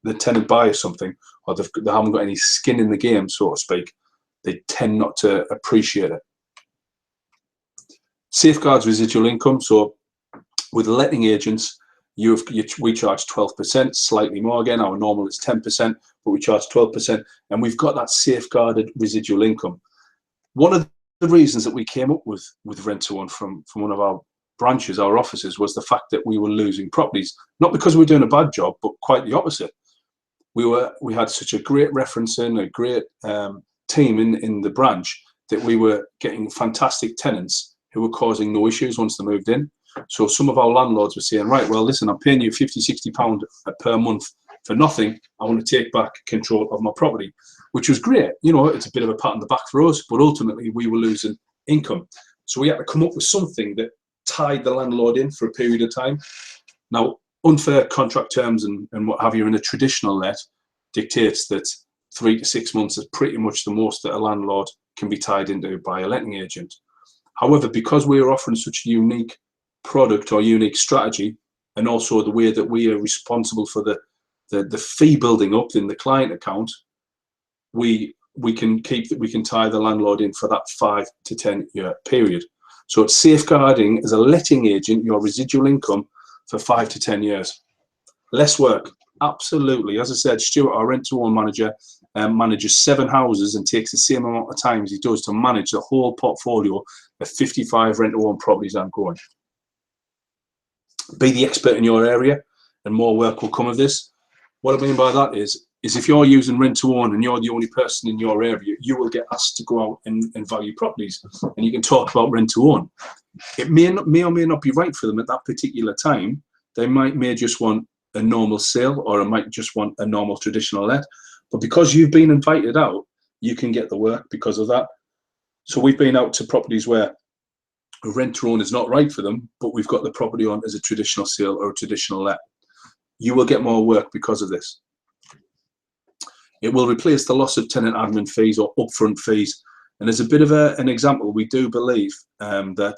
the tenant buyer something, or they haven't got any skin in the game, so to speak, they tend not to appreciate it. Safeguards residual income. So with letting agents, we charge 12%, slightly more. Again, our normal is 10%, but we charge 12%, and we've got that safeguarded residual income. One of the reasons that we came up with rent to own from one of our branches, our offices, was the fact that we were losing properties, not because we were doing a bad job, but quite the opposite. We had such a great referencing, a great team in the branch, that we were getting fantastic tenants who were causing no issues once they moved in. So some of our landlords were saying, right, well, listen, I'm paying you £50–60 per month for nothing. I want to take back control of my property, which was great. You know, it's a bit of a pat on the back for us, but ultimately we were losing income. So we had to come up with something that tied the landlord in for a period of time. Now, unfair contract terms and what have you in a traditional let dictates that 3 to 6 months is pretty much the most that a landlord can be tied into by a letting agent. However, because we are offering such a unique product or unique strategy, and also the way that we are responsible for the fee building up in the client account, we can tie the landlord in for that 5 to 10 year period. So it's safeguarding as a letting agent your residual income for 5 to 10 years. Less work, absolutely. As I said, Stuart, our rent to own manager, manages 7 houses and takes the same amount of time as he does to manage the whole portfolio of 55 rent to own properties ongoing. Be the expert in your area and more work will come of this. What I mean by that is if you're using rent to own and you're the only person in your area, you will get asked to go out and value properties, and you can talk about rent to own. It may or may not be right for them at that particular time. They may just want a normal sale, or it might just want a normal traditional let. But because you've been invited out, you can get the work because of that. So we've been out to properties where rent to own is not right for them, but we've got the property on as a traditional sale or a traditional let. You will get more work because of this. It will replace the loss of tenant admin fees or upfront fees. And as a bit of an example, we do believe that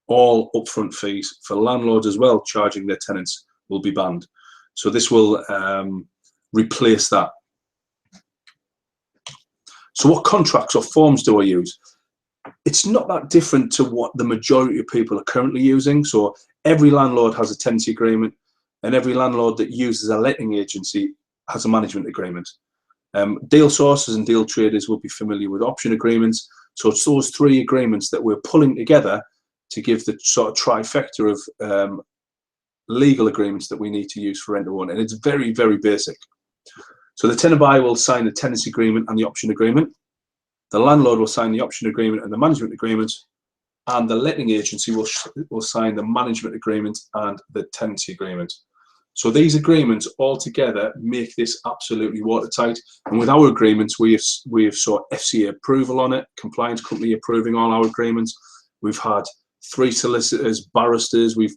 all upfront fees for landlords as well charging their tenants will be banned. So this will replace that. So what contracts or forms do I use? It's not that different to what the majority of people are currently using. So every landlord has a tenancy agreement, and every landlord that uses a letting agency has a management agreement. Deal sources and deal traders will be familiar with option agreements. So it's those three agreements that we're pulling together to give the sort of trifecta of legal agreements that we need to use for rent-to-own. And it's very, very basic. So the tenant buyer will sign the tenancy agreement and the option agreement. The landlord will sign the option agreement and the management agreement, and the letting agency will sign the management agreement and the tenancy agreement. So these agreements all together make this absolutely watertight. And with our agreements, we have sought FCA approval on it, compliance company approving all our agreements. We've had 3 solicitors, barristers. We've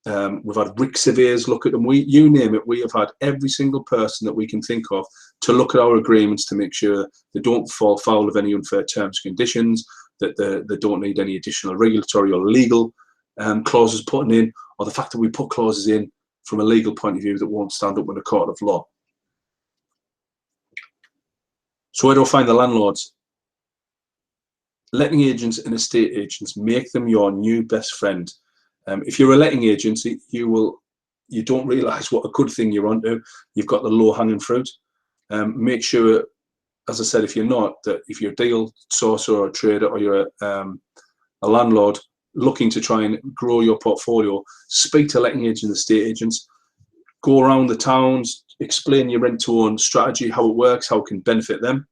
had RIC surveyors look at them. You name it, we have had every single person that we can think of to look at our agreements to make sure they don't fall foul of any unfair terms and conditions, that they don't need any additional regulatory or legal clauses put in, or the fact that we put clauses in from a legal point of view that won't stand up in a court of law. So where do I find the landlords? Letting agents and estate agents, make them your new best friend. If you're a letting agency, you don't realise what a good thing you're onto. You've got the low-hanging fruit. Make sure, as I said, if you're not, that if you're a deal sourcer or a trader, or you're a landlord looking to try and grow your portfolio, speak to letting agents and estate agents. Go around the towns, explain your rent-to-own strategy, how it works, how it can benefit them.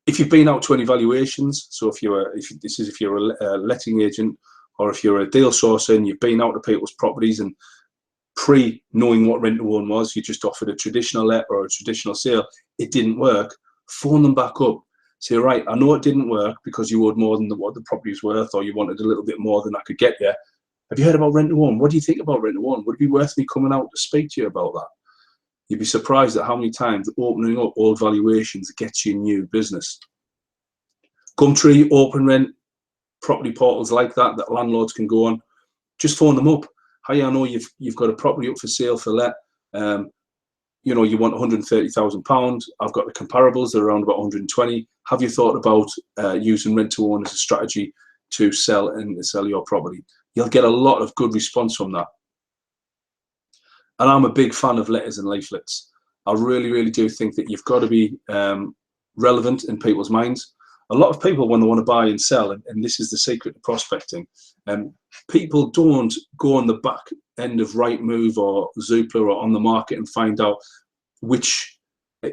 If you've been out to any valuations, so if you're a letting agent, or if you're a deal sourcer and you've been out to people's properties and pre-knowing what rent-to-own was, you just offered a traditional let or a traditional sale, it didn't work, phone them back up. Say, right, I know it didn't work because you owed more than what the property was worth, or you wanted a little bit more than I could get you. Have you heard about rent-to-own? What do you think about rent-to-own? Would it be worth me coming out to speak to you about that? You'd be surprised at how many times opening up old valuations gets you new business. Gumtree, OpenRent, property portals like that landlords can go on. Just phone them up. Hi, I know you've got a property up for sale for let. You know, you want £130,000. I've got the comparables, they're around about 120. Have you thought about using rent-to-own as a strategy to sell your property? You'll get a lot of good response from that. And I'm a big fan of letters and leaflets. I really, really do think that you've got to be relevant in people's minds. A lot of people, when they want to buy and sell, and this is the secret to prospecting, people don't go on the back end of Rightmove or Zoopla or on the market and find out which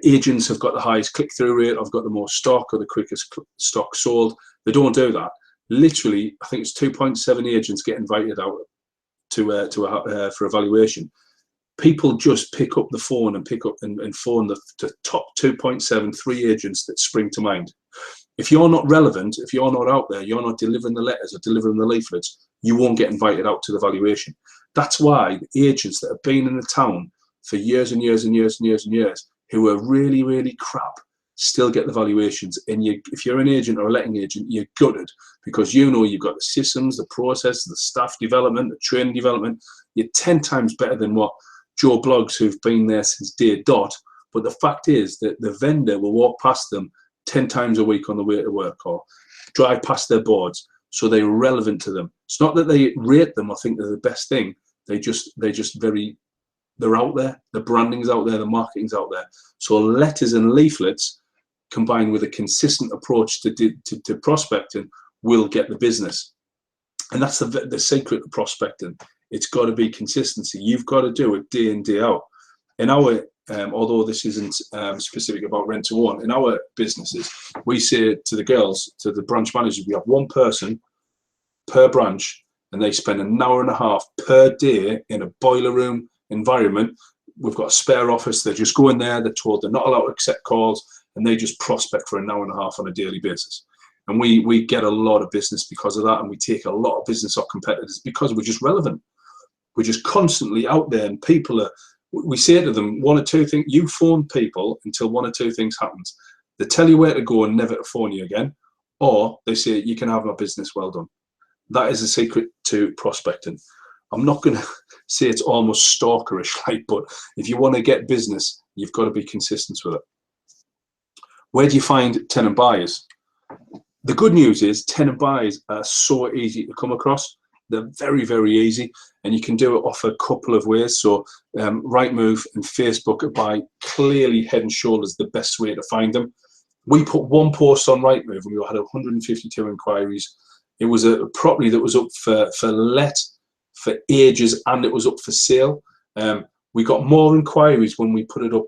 agents have got the highest click-through rate, have got the most stock, or the quickest stock sold. They don't do that. Literally, I think it's 2.7 agents get invited out for evaluation. People just pick up the phone and phone the top 2.7, 3 agents that spring to mind. If you're not relevant, if you're not out there, you're not delivering the letters or delivering the leaflets, you won't get invited out to the valuation. That's why the agents that have been in the town for years and years and years and years and years, who are really, really crap, still get the valuations. And if you're an agent or a letting agent, you're gutted, because you know you've got the systems, the process, the staff development, the training development. You're 10 times better than what Joe Bloggs, who've been there since day dot. But the fact is that the vendor will walk past them 10 times a week on the way to work, or drive past their boards, so they're relevant to them. It's not that they rate them or think they're the best thing. They're out there. The branding's out there. The marketing's out there. So letters and leaflets combined with a consistent approach to prospecting will get the business. And that's the secret of prospecting. It's got to be consistency. You've got to do it day in, day out. In our although this isn't specific about rent-to-own, in our businesses, we say to the girls, to the branch managers, we have one person per branch, and they spend an hour and a half per day in a boiler room environment. We've got a spare office. They just go in there, they're told they're not allowed to accept calls, and they just prospect for an hour and a half on a daily basis. And we get a lot of business because of that, and we take a lot of business off competitors because we're just relevant. We're just constantly out there, and people are, we say to them, one or two things, you phone people until one or two things happens. They tell you where to go and never to phone you again, or they say, you can have my business, well done. That is the secret to prospecting. I'm not going to say it's almost stalkerish, but if you want to get business, you've got to be consistent with it. Where do you find tenant buyers? The good news is tenant buyers are so easy to come across. They're very, very easy, and you can do it off a couple of ways. So Rightmove and Facebook are by clearly head and shoulders the best way to find them. We put one post on Rightmove and we had 152 inquiries. It was a property that was up for let for ages, and it was up for sale. We got more inquiries when we put it up.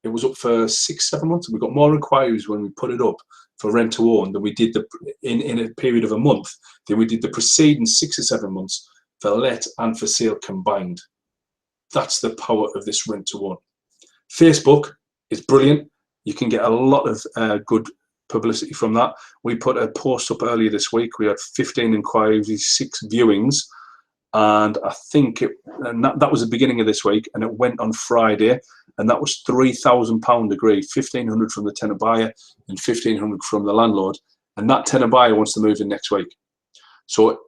It was up for 6-7 months. We got more inquiries when we put it up for rent to own than we did in a period of a month than we did the preceding 6 or 7 months for let and for sale combined. That's the power of this rent to own. Facebook is brilliant. You can get a lot of good publicity from that. We put a post up earlier this week. We had 15 inquiries, 6 viewings, and I think that was the beginning of this week, and it went on Friday, and that was £3,000 agreed, 1,500 from the tenant buyer and 1,500 from the landlord, and that tenant buyer wants to move in next week. So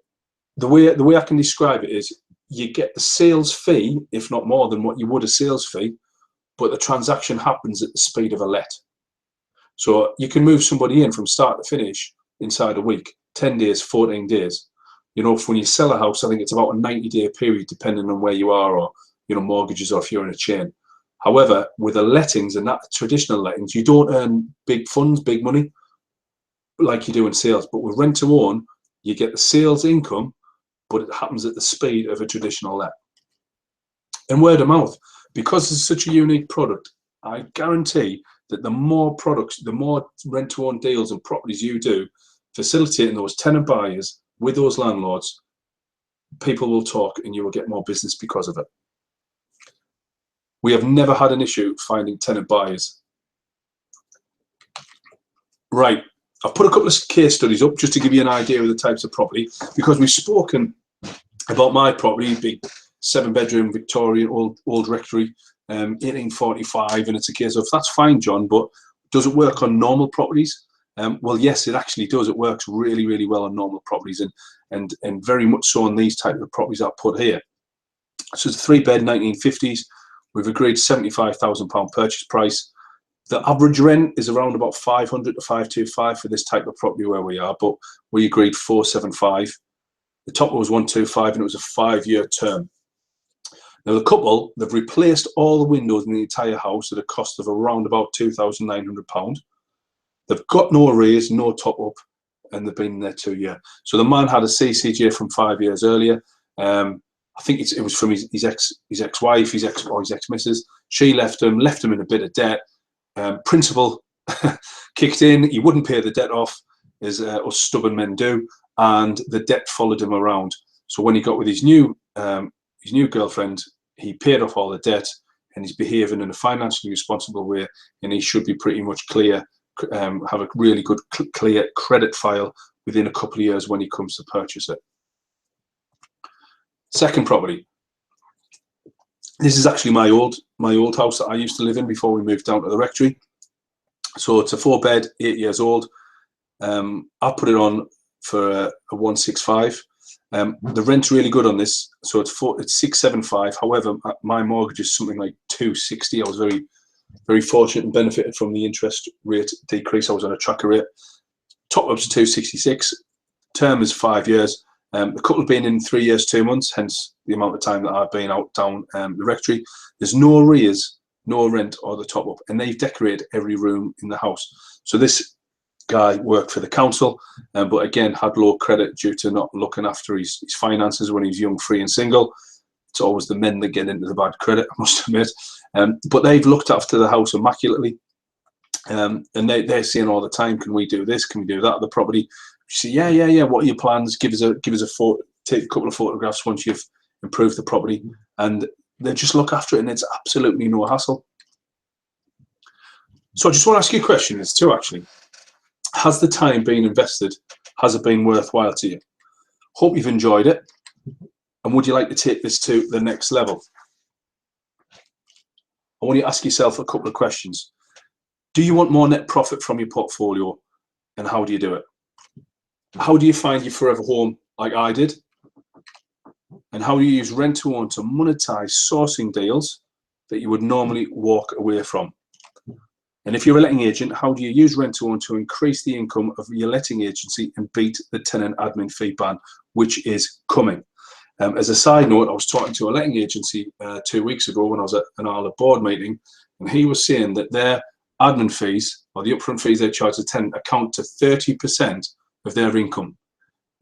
the way I can describe it is you get the sales fee, if not more than what you would a sales fee, but the transaction happens at the speed of a let. So you can move somebody in from start to finish inside a week, 10 days, 14 days. You know, when you sell a house, I think it's about a 90-day period, depending on where you are, or, you know, mortgages, or if you're in a chain. However, with the lettings and that traditional lettings, you don't earn big funds, big money, like you do in sales. But with rent to own, you get the sales income, but it happens at the speed of a traditional let. And word of mouth, because it's such a unique product, I guarantee that the more products, the more rent to own deals and properties you do, facilitating those tenant buyers with those landlords, people will talk and you will get more business because of it. We have never had an issue finding tenant buyers. Right, I've put a couple of case studies up just to give you an idea of the types of property, because we've spoken about my property, big 7-bedroom Victorian old rectory, 1845, and it's a case of, that's fine, John, but does it work on normal properties? Well, yes, it actually does. It works really, really well on normal properties, and very much so on these types of properties I've put here. So it's a 3-bed, 1950s. We've agreed £75,000 purchase price. The average rent is around about 500 to 525 for this type of property where we are, but we agreed 475. The top was 125, and it was a 5-year term. Now the couple, they've replaced all the windows in the entire house at a cost of around about £2,900. They've got no arrears, no top up, and they've been there 2 years. So the man had a CCJ from 5 years earlier. I think it was from his ex-wife, his ex-missus. She left him in a bit of debt. Principal kicked in. He wouldn't pay the debt off, as us stubborn men do, and the debt followed him around. So when he got with his new girlfriend, he paid off all the debt, and he's behaving in a financially responsible way, and he should be pretty much clear, have a really good clear credit file within a couple of years when he comes to purchase it. Second property. This is actually my old house that I used to live in before we moved down to the rectory. So it's a 4-bed, 8 years old. I put it on for a 165. The rent's really good on this, so it's 675. However, my mortgage is something like 260. I was very, very fortunate and benefited from the interest rate decrease. I was on a tracker rate. Top up's 266. Term is 5 years. The couple have been in 3 years, 2 months, hence the amount of time that I've been out down the rectory. There's no arrears, no rent or the top up, and they've decorated every room in the house. So this guy worked for the council, but again had low credit due to not looking after his finances when he's young, free and single. It's always the men that get into the bad credit, I must admit. But they've looked after the house immaculately, and they're saying all the time, can we do this, can we do that at the property? You say, yeah, what are your plans? Give us a photo, take a couple of photographs once you've improved the property, and they just look after it, and it's absolutely no hassle. So I just want to ask you a question. There's two actually. Has the time been invested? Has it been worthwhile to you? Hope you've enjoyed it. And would you like to take this to the next level? I want you to ask yourself a couple of questions. Do you want more net profit from your portfolio? And how do you do it? How do you find your forever home like I did? And how do you use rent to own to monetize sourcing deals that you would normally walk away from? And if you're a letting agent, how do you use rent-to-own to increase the income of your letting agency and beat the tenant admin fee ban, which is coming? As a side note, I was talking to a letting agency 2 weeks ago when I was at an ALA board meeting, and he was saying that their admin fees, or the upfront fees they charge the tenant, account to 30% of their income.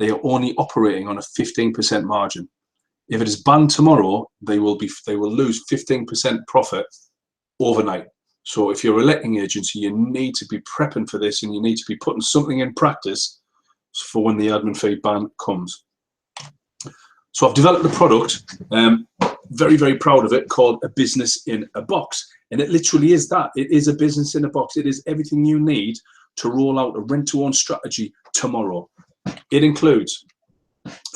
They are only operating on a 15% margin. If it is banned tomorrow, they will lose 15% profit overnight. So if you're a letting agency, you need to be prepping for this, and you need to be putting something in practice for when the admin fee ban comes. So I've developed a product, very, very proud of it, called A Business in a Box. And it literally is that. It is a business in a box. It is everything you need to roll out a rent-to-own strategy tomorrow. It includes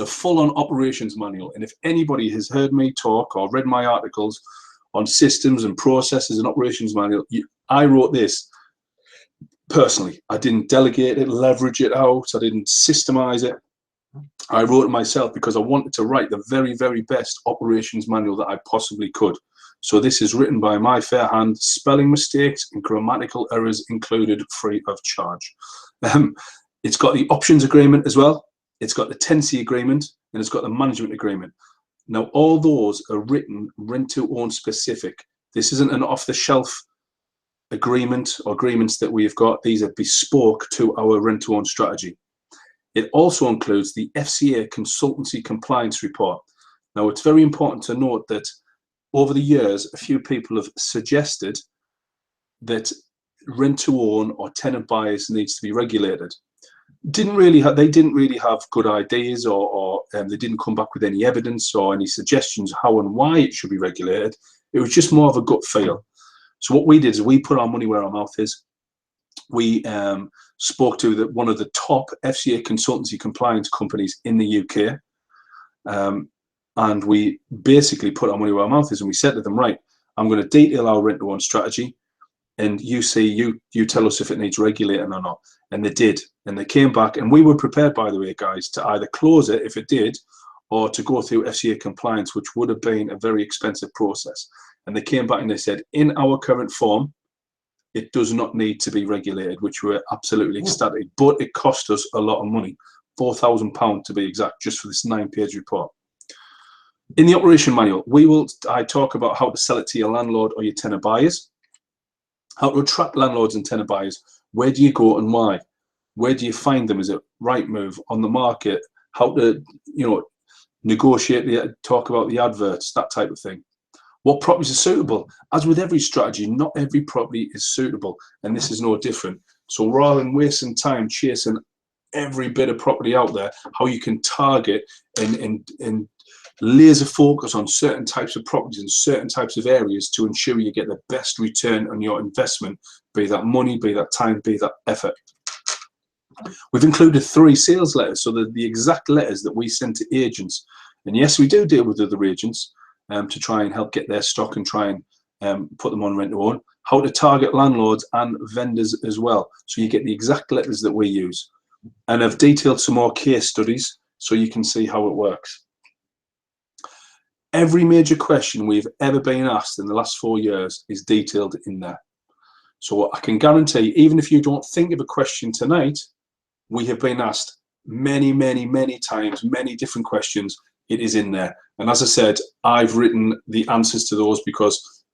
a full-on operations manual. And if anybody has heard me talk or read my articles on systems and processes and operations manual, I wrote this personally. I didn't delegate it, leverage it out. I didn't systemize it. I wrote it myself because I wanted to write the very, very best operations manual that I possibly could. So this is written by my fair hand, spelling mistakes and grammatical errors included, free of charge. It's got the options agreement as well. It's got the tenancy agreement, and it's got the management agreement. Now, all those are written rent-to-own specific. This isn't an off-the-shelf agreement or agreements that we've got. These are bespoke to our rent-to-own strategy. It also includes the FCA consultancy compliance report. Now, it's very important to note that over the years, a few people have suggested that rent-to-own or tenant buyers needs to be regulated. They didn't really have good ideas, or they didn't come back with any evidence or any suggestions how and why it should be regulated. It was just more of a gut feel. So what we did is we put our money where our mouth is. We spoke to one of the top FCA consultancy compliance companies in the UK, and we basically put our money where our mouth is, and we said to them, right, I'm going to detail our rent-to-own strategy, and you tell us if it needs regulating or not. And they did, and they came back, and we were prepared, by the way, guys, to either close it if it did, or to go through FCA compliance, which would have been a very expensive process. And they came back and they said, in our current form, it does not need to be regulated, which we're absolutely ecstatic. But it cost us a lot of money, £4,000 to be exact, just for this 9-page report. In the operation manual, I talk about how to sell it to your landlord or your tenant buyers, how to attract landlords and tenant buyers. Where do you go and why? Where do you find them? Is it Rightmove, on the market? How to, negotiate, talk about the adverts, that type of thing. What properties are suitable? As with every strategy, not every property is suitable, and this is no different. So rather than wasting time chasing every bit of property out there, how you can target and laser focus on certain types of properties in certain types of areas to ensure you get the best return on your investment, be that money, be that time, be that effort. We've included 3 sales letters, so they're the exact letters that we send to agents. And yes, we do deal with other agents to try and help get their stock and try and put them on rent-to-own. How to target landlords and vendors as well, so you get the exact letters that we use. And I've detailed some more case studies so you can see how it works. Every major question we've ever been asked in the last 4 years is detailed in there. So I can guarantee, even if you don't think of a question tonight, we have been asked many, many, many times, many different questions. It is in there. And as I said, I've written the answers to those because,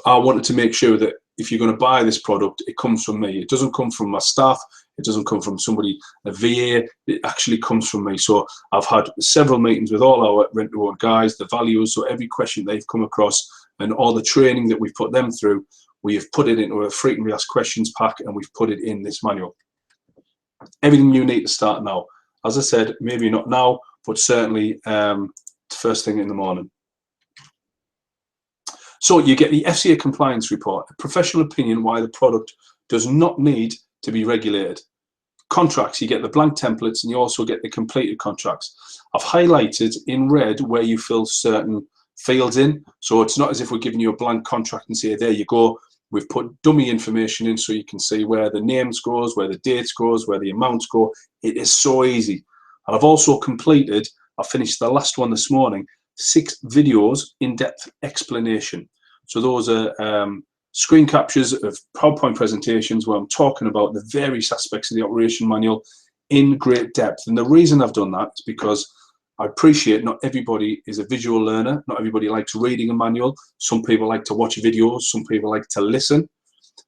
I wanted to make sure that if you're going to buy this product, it comes from me. It doesn't come from my staff. It doesn't come from somebody, a VA. It actually comes from me. So I've had several meetings with all our rent-to-own guys, the valuers. So every question they've come across and all the training that we've put them through, we have put it into a frequently asked questions pack, and we've put it in this manual. Everything you need to start now. As I said, maybe not now, but certainly first thing in the morning. So you get the FCA compliance report, a professional opinion why the product does not need to be regulated. Contracts, you get the blank templates, and you also get the completed contracts. I've highlighted in red where you fill certain fields in, so it's not as if we're giving you a blank contract and say, there you go. We've put dummy information in so you can see where the names goes, where the dates goes, where the amounts go. It is so easy. And I've also completed, I finished the last one this morning, 6 videos, in-depth explanation. So those are screen captures of PowerPoint presentations where I'm talking about the various aspects of the operation manual in great depth. And the reason I've done that is because I appreciate not everybody is a visual learner. Not everybody likes reading a manual. Some people like to watch videos. Some people like to listen.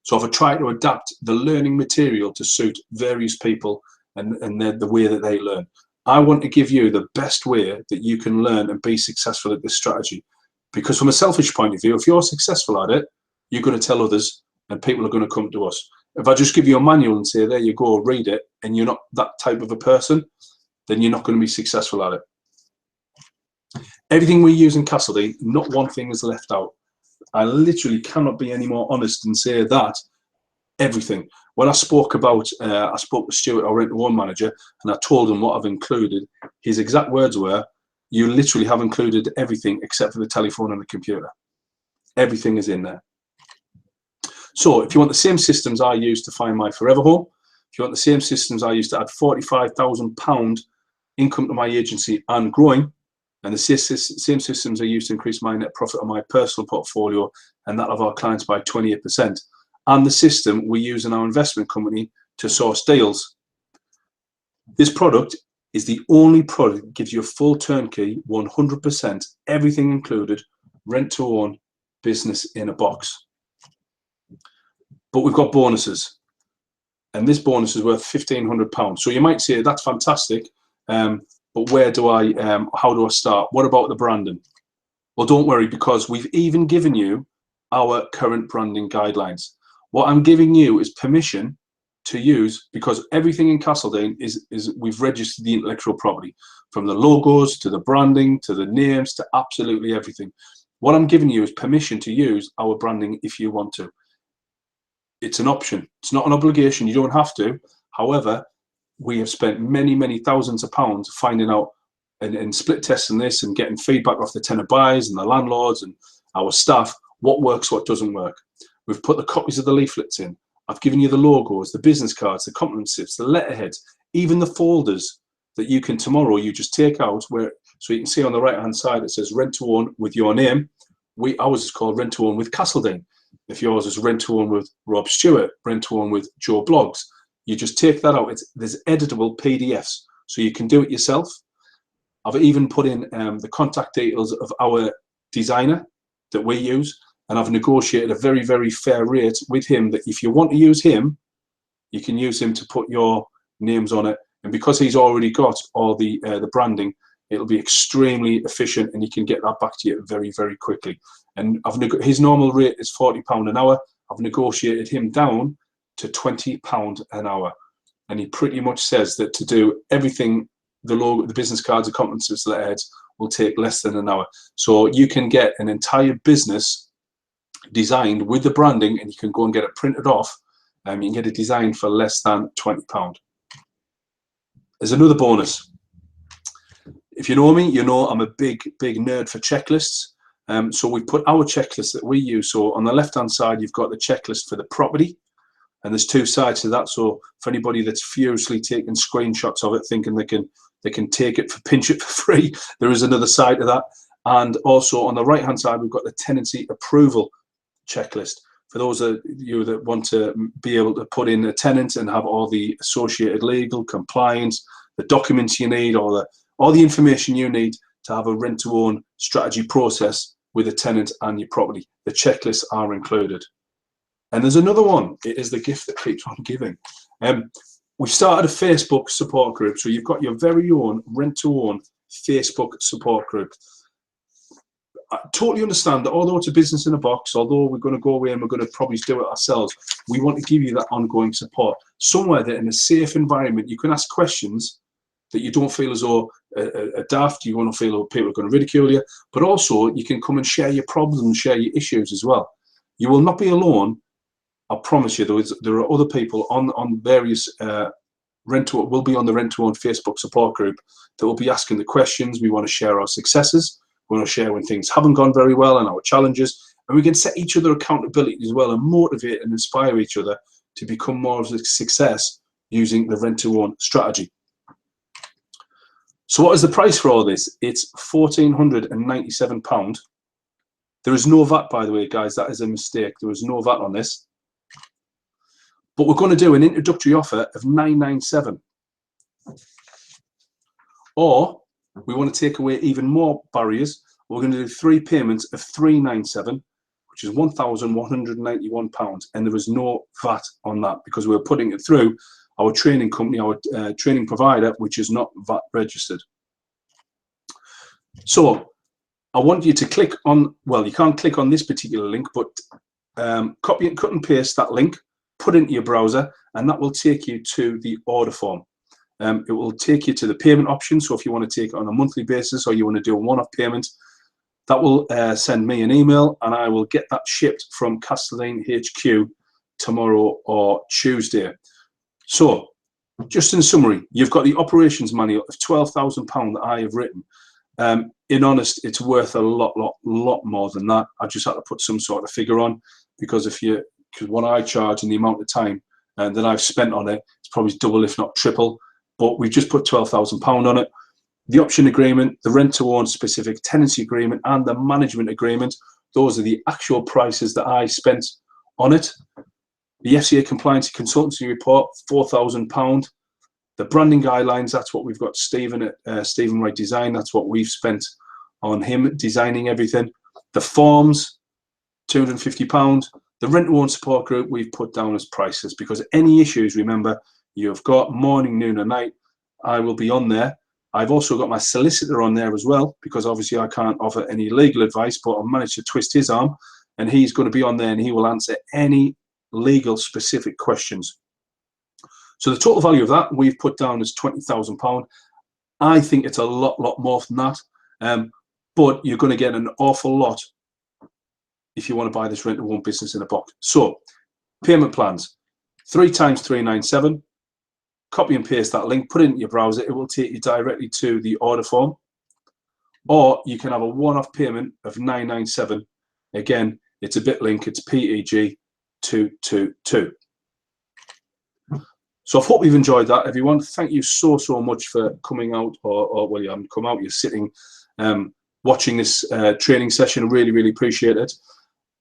So I've tried to adapt the learning material to suit various people and the way that they learn. I want to give you the best way that you can learn and be successful at this strategy. Because from a selfish point of view, if you're successful at it, you're going to tell others and people are going to come to us. If I just give you a manual and say, there you go, read it, and you're not that type of a person, then you're not going to be successful at it. Everything we use in Castledean, not one thing is left out. I literally cannot be any more honest and say that everything. When I spoke to Stuart, our rent-to-own manager, and I told him what I've included, his exact words were, you literally have included everything except for the telephone and the computer. Everything is in there. So if you want the same systems I use to find my forever home, if you want the same systems I used to add £45,000 income to my agency and growing, and the same systems I use to increase my net profit on my personal portfolio and that of our clients by 28%, and the system we use in our investment company to source deals. This product is the only product that gives you a full turnkey, 100%, everything included, rent-to-own business in a box. But we've got bonuses, and this bonus is worth £1,500. So you might say that's fantastic, but where do I, how do I start? What about the branding? Well, don't worry, because we've even given you our current branding guidelines. What I'm giving you is permission to use, because everything in Castledean is we've registered the intellectual property, from the logos to the branding to the names to absolutely everything. What I'm giving you is permission to use our branding if you want to. It's an option. It's not an obligation. You don't have to. However, we have spent many, many thousands of pounds finding out and split testing this and getting feedback off the tenant buyers and the landlords and our staff, what works, what doesn't work. We've put the copies of the leaflets in. I've given you the logos, the business cards, the compliment slips, the letterheads, even the folders that you can tomorrow, you just take out where, so you can see on the right hand side it says rent to own with your name. Ours is called rent to own with Castledean. If yours is rent to own with Rob Stewart, rent to own with Joe Blogs, you just take that out. There's editable PDFs, so you can do it yourself. I've even put in the contact details of our designer that we use, and I've negotiated a very, very fair rate with him that if you want to use him, you can use him to put your names on it. And because he's already got all the branding, it'll be extremely efficient, and he can get that back to you very, very quickly. And his normal rate is £40 an hour. I've negotiated him down to £20 an hour, and he pretty much says that to do everything, the logo, the business cards, the conferences, letterheads, will take less than an hour. So you can get an entire business designed with the branding, and you can go and get it printed off. You can get it designed for less than £20. There's another bonus. If you know me, you know I'm a big nerd for checklists. So we've put our checklist that we use. So on the left-hand side, you've got the checklist for the property, and there's two sides to that. So for anybody that's furiously taking screenshots of it, thinking they can take it for pinch it for free, there is another side to that. And also on the right-hand side, we've got the tenancy approval checklist. For those of you that want to be able to put in a tenant and have all the associated legal compliance, the documents you need, all the information you need to have a rent-to-own strategy process with a tenant and your property. The checklists are included. And there's another one. It is the gift that keeps on giving. We've started a Facebook support group. So you've got your very own rent-to-own Facebook support group. I totally understand that although it's a business in a box, although we're going to go away and we're going to probably do it ourselves, we want to give you that ongoing support. Somewhere that in a safe environment, you can ask questions that you don't feel as though a daft, you won't feel people are going to ridicule you, but also you can come and share your problems and share your issues as well. You will not be alone. I promise you, there are other people on various will be on the rent-to-own Facebook support group that will be asking the questions. We want to share our successes. We want to share when things haven't gone very well and our challenges, and we can set each other accountability as well and motivate and inspire each other to become more of a success using the rent-to-own strategy. So what is the price for all this? It's £1,497. There is no VAT, by the way, guys. That is a mistake. There is no VAT on this. But we're going to do an introductory offer of 997. Or we want to take away even more barriers. We're going to do 3 payments of 397, which is £1,191. And there is no VAT on that because we're putting it through our training company, our training provider, which is not VAT registered. So I want you to click on, well, you can't click on this particular link, but copy and cut and paste that link, put it into your browser, and that will take you to the order form. It will take you to the payment option. So if you want to take it on a monthly basis or you want to do a one-off payment, that will send me an email and I will get that shipped from Castlelane HQ tomorrow or Tuesday. So just in summary, you've got the operations manual of £12,000 that I have written. In honest, it's worth a lot more than that. I just had to put some sort of figure on because because what I charge and the amount of time that I've spent on it, it's probably double if not triple. But we just put £12,000 on it. The option agreement, the rent to own specific tenancy agreement, and the management agreement, those are the actual prices that I spent on it. The FCA compliance consultancy report, £4,000. The branding guidelines, that's what we've got Stephen at Stephen Wright Design, that's what we've spent on him designing everything. The forms, £250. The rent to own support group we've put down as prices because any issues, remember, you've got morning, noon and night. I will be on there. I've also got my solicitor on there as well because obviously I can't offer any legal advice, but I've managed to twist his arm and he's going to be on there and he will answer any legal specific questions. So the total value of that we've put down as £20,000. I think it's a lot more than that, but you're going to get an awful lot if you want to buy this rent to own business in a box. So payment plans, 3 times 397. Copy and paste that link, put it into your browser. It will take you directly to the order form. Or you can have a one-off payment of 997. Again, it's a bit link, it's PEG 222. So I hope you've enjoyed that, everyone. Thank you so much for coming out, or well, you haven't come out, you're sitting watching this training session. Really appreciate it.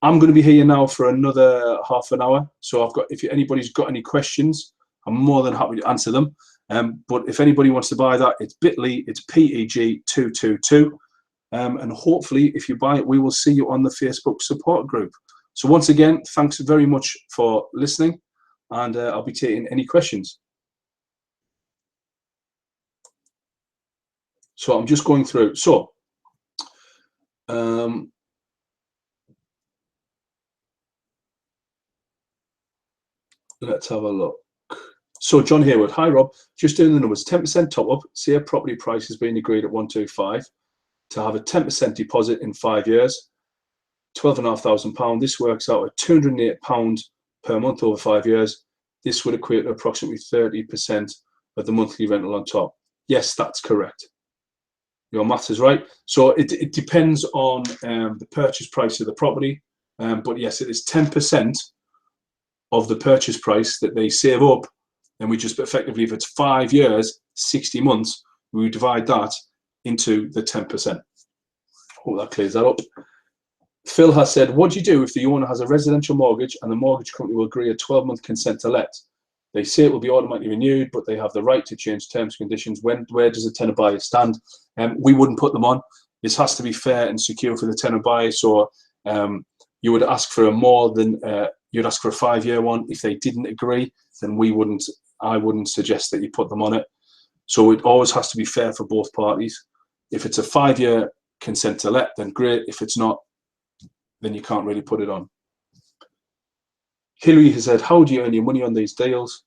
I'm going to be here now for another half an hour. So if anybody's got any questions, I'm more than happy to answer them. But if anybody wants to buy that, it's bit.ly, it's PEG 222. And hopefully, if you buy it, we will see you on the Facebook support group. So once again, thanks very much for listening. And I'll be taking any questions. So I'm just going through. So let's have a look. So John Hayward, hi Rob, just doing the numbers, 10% top up, say a property price has been agreed at 125 to have a 10% deposit in 5 years, £12,500. This works out at £208 per month over 5 years. This would equate to approximately 30% of the monthly rental on top. Yes, that's correct. Your maths is right. So it depends on the purchase price of the property. But yes, it is 10% of the purchase price that they save up. And we just effectively, if it's 5 years, 60 months, we divide that into the 10%. Hope that clears that up. Phil has said, what do you do if the owner has a residential mortgage and the mortgage company will agree a 12-month consent to let? They say it will be automatically renewed, but they have the right to change terms and conditions. Where does a tenant buyer stand? We wouldn't put them on. This has to be fair and secure for the tenant buyer. So you would ask for you'd ask for a 5-year one. If they didn't agree, then I wouldn't suggest that you put them on it. So it always has to be fair for both parties. If it's a 5-year consent to let, then great. If it's not, then you can't really put it on. Hilary has said, how do you earn your money on these deals?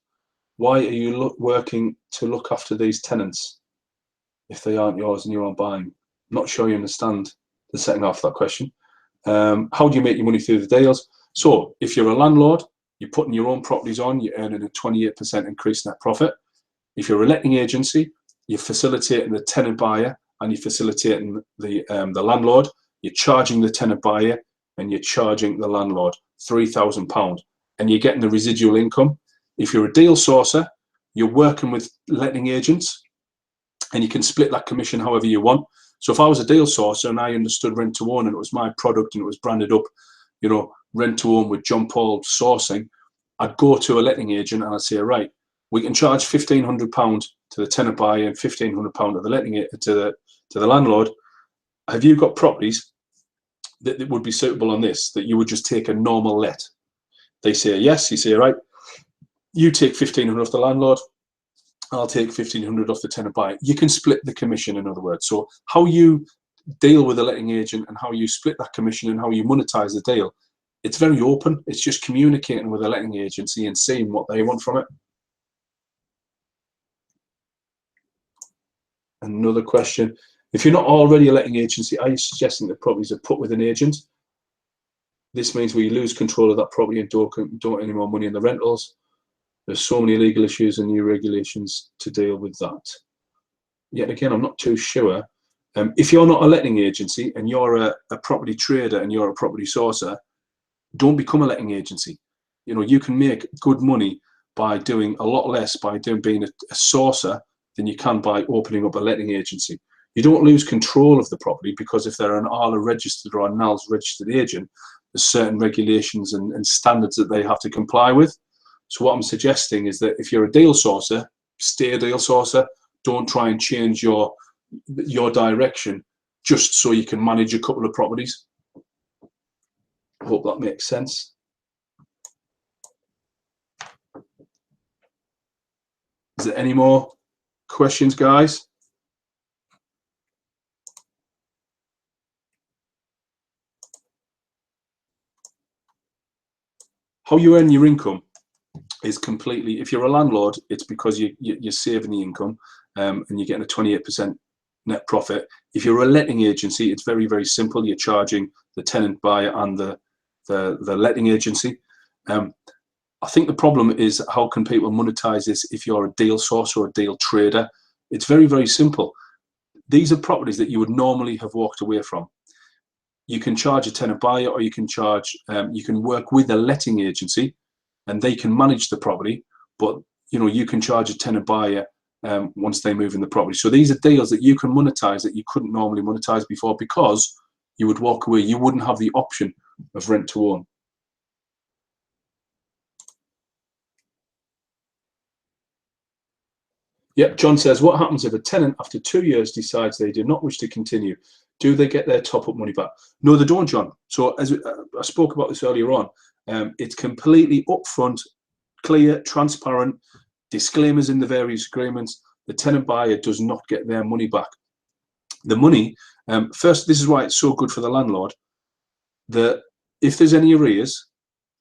Why are you working to look after these tenants if they aren't yours and you aren't buying? Not sure you understand the second half of that question. How do you make your money through the deals? So if you're a landlord, you're putting your own properties on, you're earning a 28% increase net profit. If you're a letting agency, you're facilitating the tenant buyer and you're facilitating the landlord. You're charging the tenant buyer and you're charging the landlord £3,000 and you're getting the residual income. If you're a deal sourcer, you're working with letting agents and you can split that commission however you want. So if I was a deal sourcer and I understood rent to own and it was my product and it was branded up, you know, rent to own with John Paul sourcing, I'd go to a letting agent and I'd say, right, we can charge £1,500 to the tenant buyer and £1,500 to the letting to the landlord. Have you got properties that would be suitable on this, that you would just take a normal let? They say yes. You say, right, you take £1,500 off the landlord, I'll take £1,500 off the tenant buyer. You can split the commission, in other words. So how you deal with a letting agent and how you split that commission and how you monetize the deal, it's very open. It's just communicating with a letting agency and seeing what they want from it. Another question: if you're not already a letting agency, are you suggesting that properties are put with an agent? This means we lose control of that property and don't get any more money in the rentals. There's so many legal issues and new regulations to deal with that. Yet again, I'm not too sure. If you're not a letting agency and you're a property trader and you're a property sourcer, don't become a letting agency. You know, you can make good money by doing a lot less by being a sourcer than you can by opening up a letting agency. You don't lose control of the property, because if they're an ALA registered or a NALS registered agent, there's certain regulations and standards that they have to comply with. So what I'm suggesting is that if you're a deal sourcer, stay a deal sourcer. Don't try and change your direction just so you can manage a couple of properties. I hope that makes sense. Is there any more questions, guys? How you earn your income is completely, if you're a landlord, it's because you're saving the income and you're getting a 28% net profit. If you're a letting agency, it's very, very simple. You're charging the tenant buyer and the letting agency. I think the problem is, how can people monetize this if you're a deal source or a deal trader? It's very, very simple. These are properties that you would normally have walked away from. You can charge a tenant buyer, or you can charge, you can work with a letting agency and they can manage the property, but you know, you can charge a tenant buyer once they move in the property. So these are deals that you can monetize that you couldn't normally monetize before, because you would walk away. You wouldn't have the option of rent to own. Yep, John says, what happens if a tenant after 2 years decides they do not wish to continue? Do they get their top-up money back? No, they don't, John. So as I spoke about this earlier on, it's completely upfront, clear, transparent, disclaimers in the various agreements. The tenant buyer does not get their money back. The money, first, this is why it's so good for the landlord, that if there's any arrears,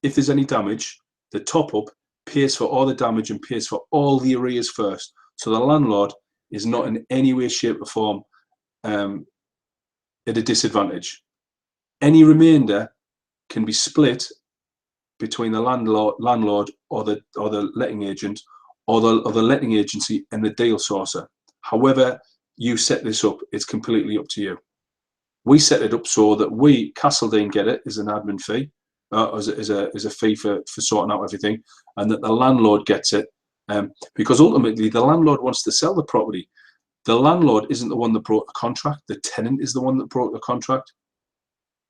if there's any damage, the top-up pays for all the damage and pays for all the arrears first. So the landlord is not in any way, shape or form at a disadvantage. Any remainder can be split between the landlord or the letting agent, or the letting agency and the deal sourcer. However you set this up, it's completely up to you. We set it up so that we, Castledene, get it as an admin fee, as a fee for sorting out everything, and that the landlord gets it, because ultimately the landlord wants to sell the property. The landlord isn't the one that broke the contract. The tenant is the one that broke the contract.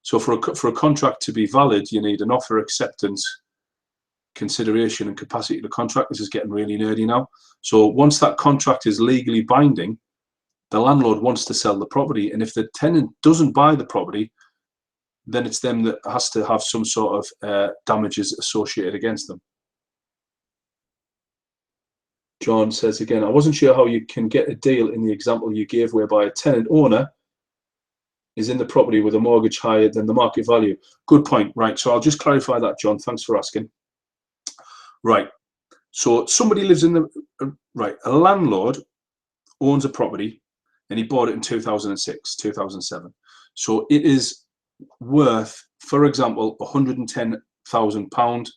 So for a contract to be valid, you need an offer, acceptance, consideration, and capacity of the contract. This is getting really nerdy now. So once that contract is legally binding, the landlord wants to sell the property, and if the tenant doesn't buy the property, then it's them that has to have some sort of damages associated against them. John says again, I wasn't sure how you can get a deal in the example you gave whereby a tenant owner is in the property with a mortgage higher than the market value. Good point. Right, so I'll just clarify that, John. Thanks for asking. Right, so somebody lives in the, right, a landlord owns a property and he bought it in 2006, 2007. So it is worth, for example, £110,000.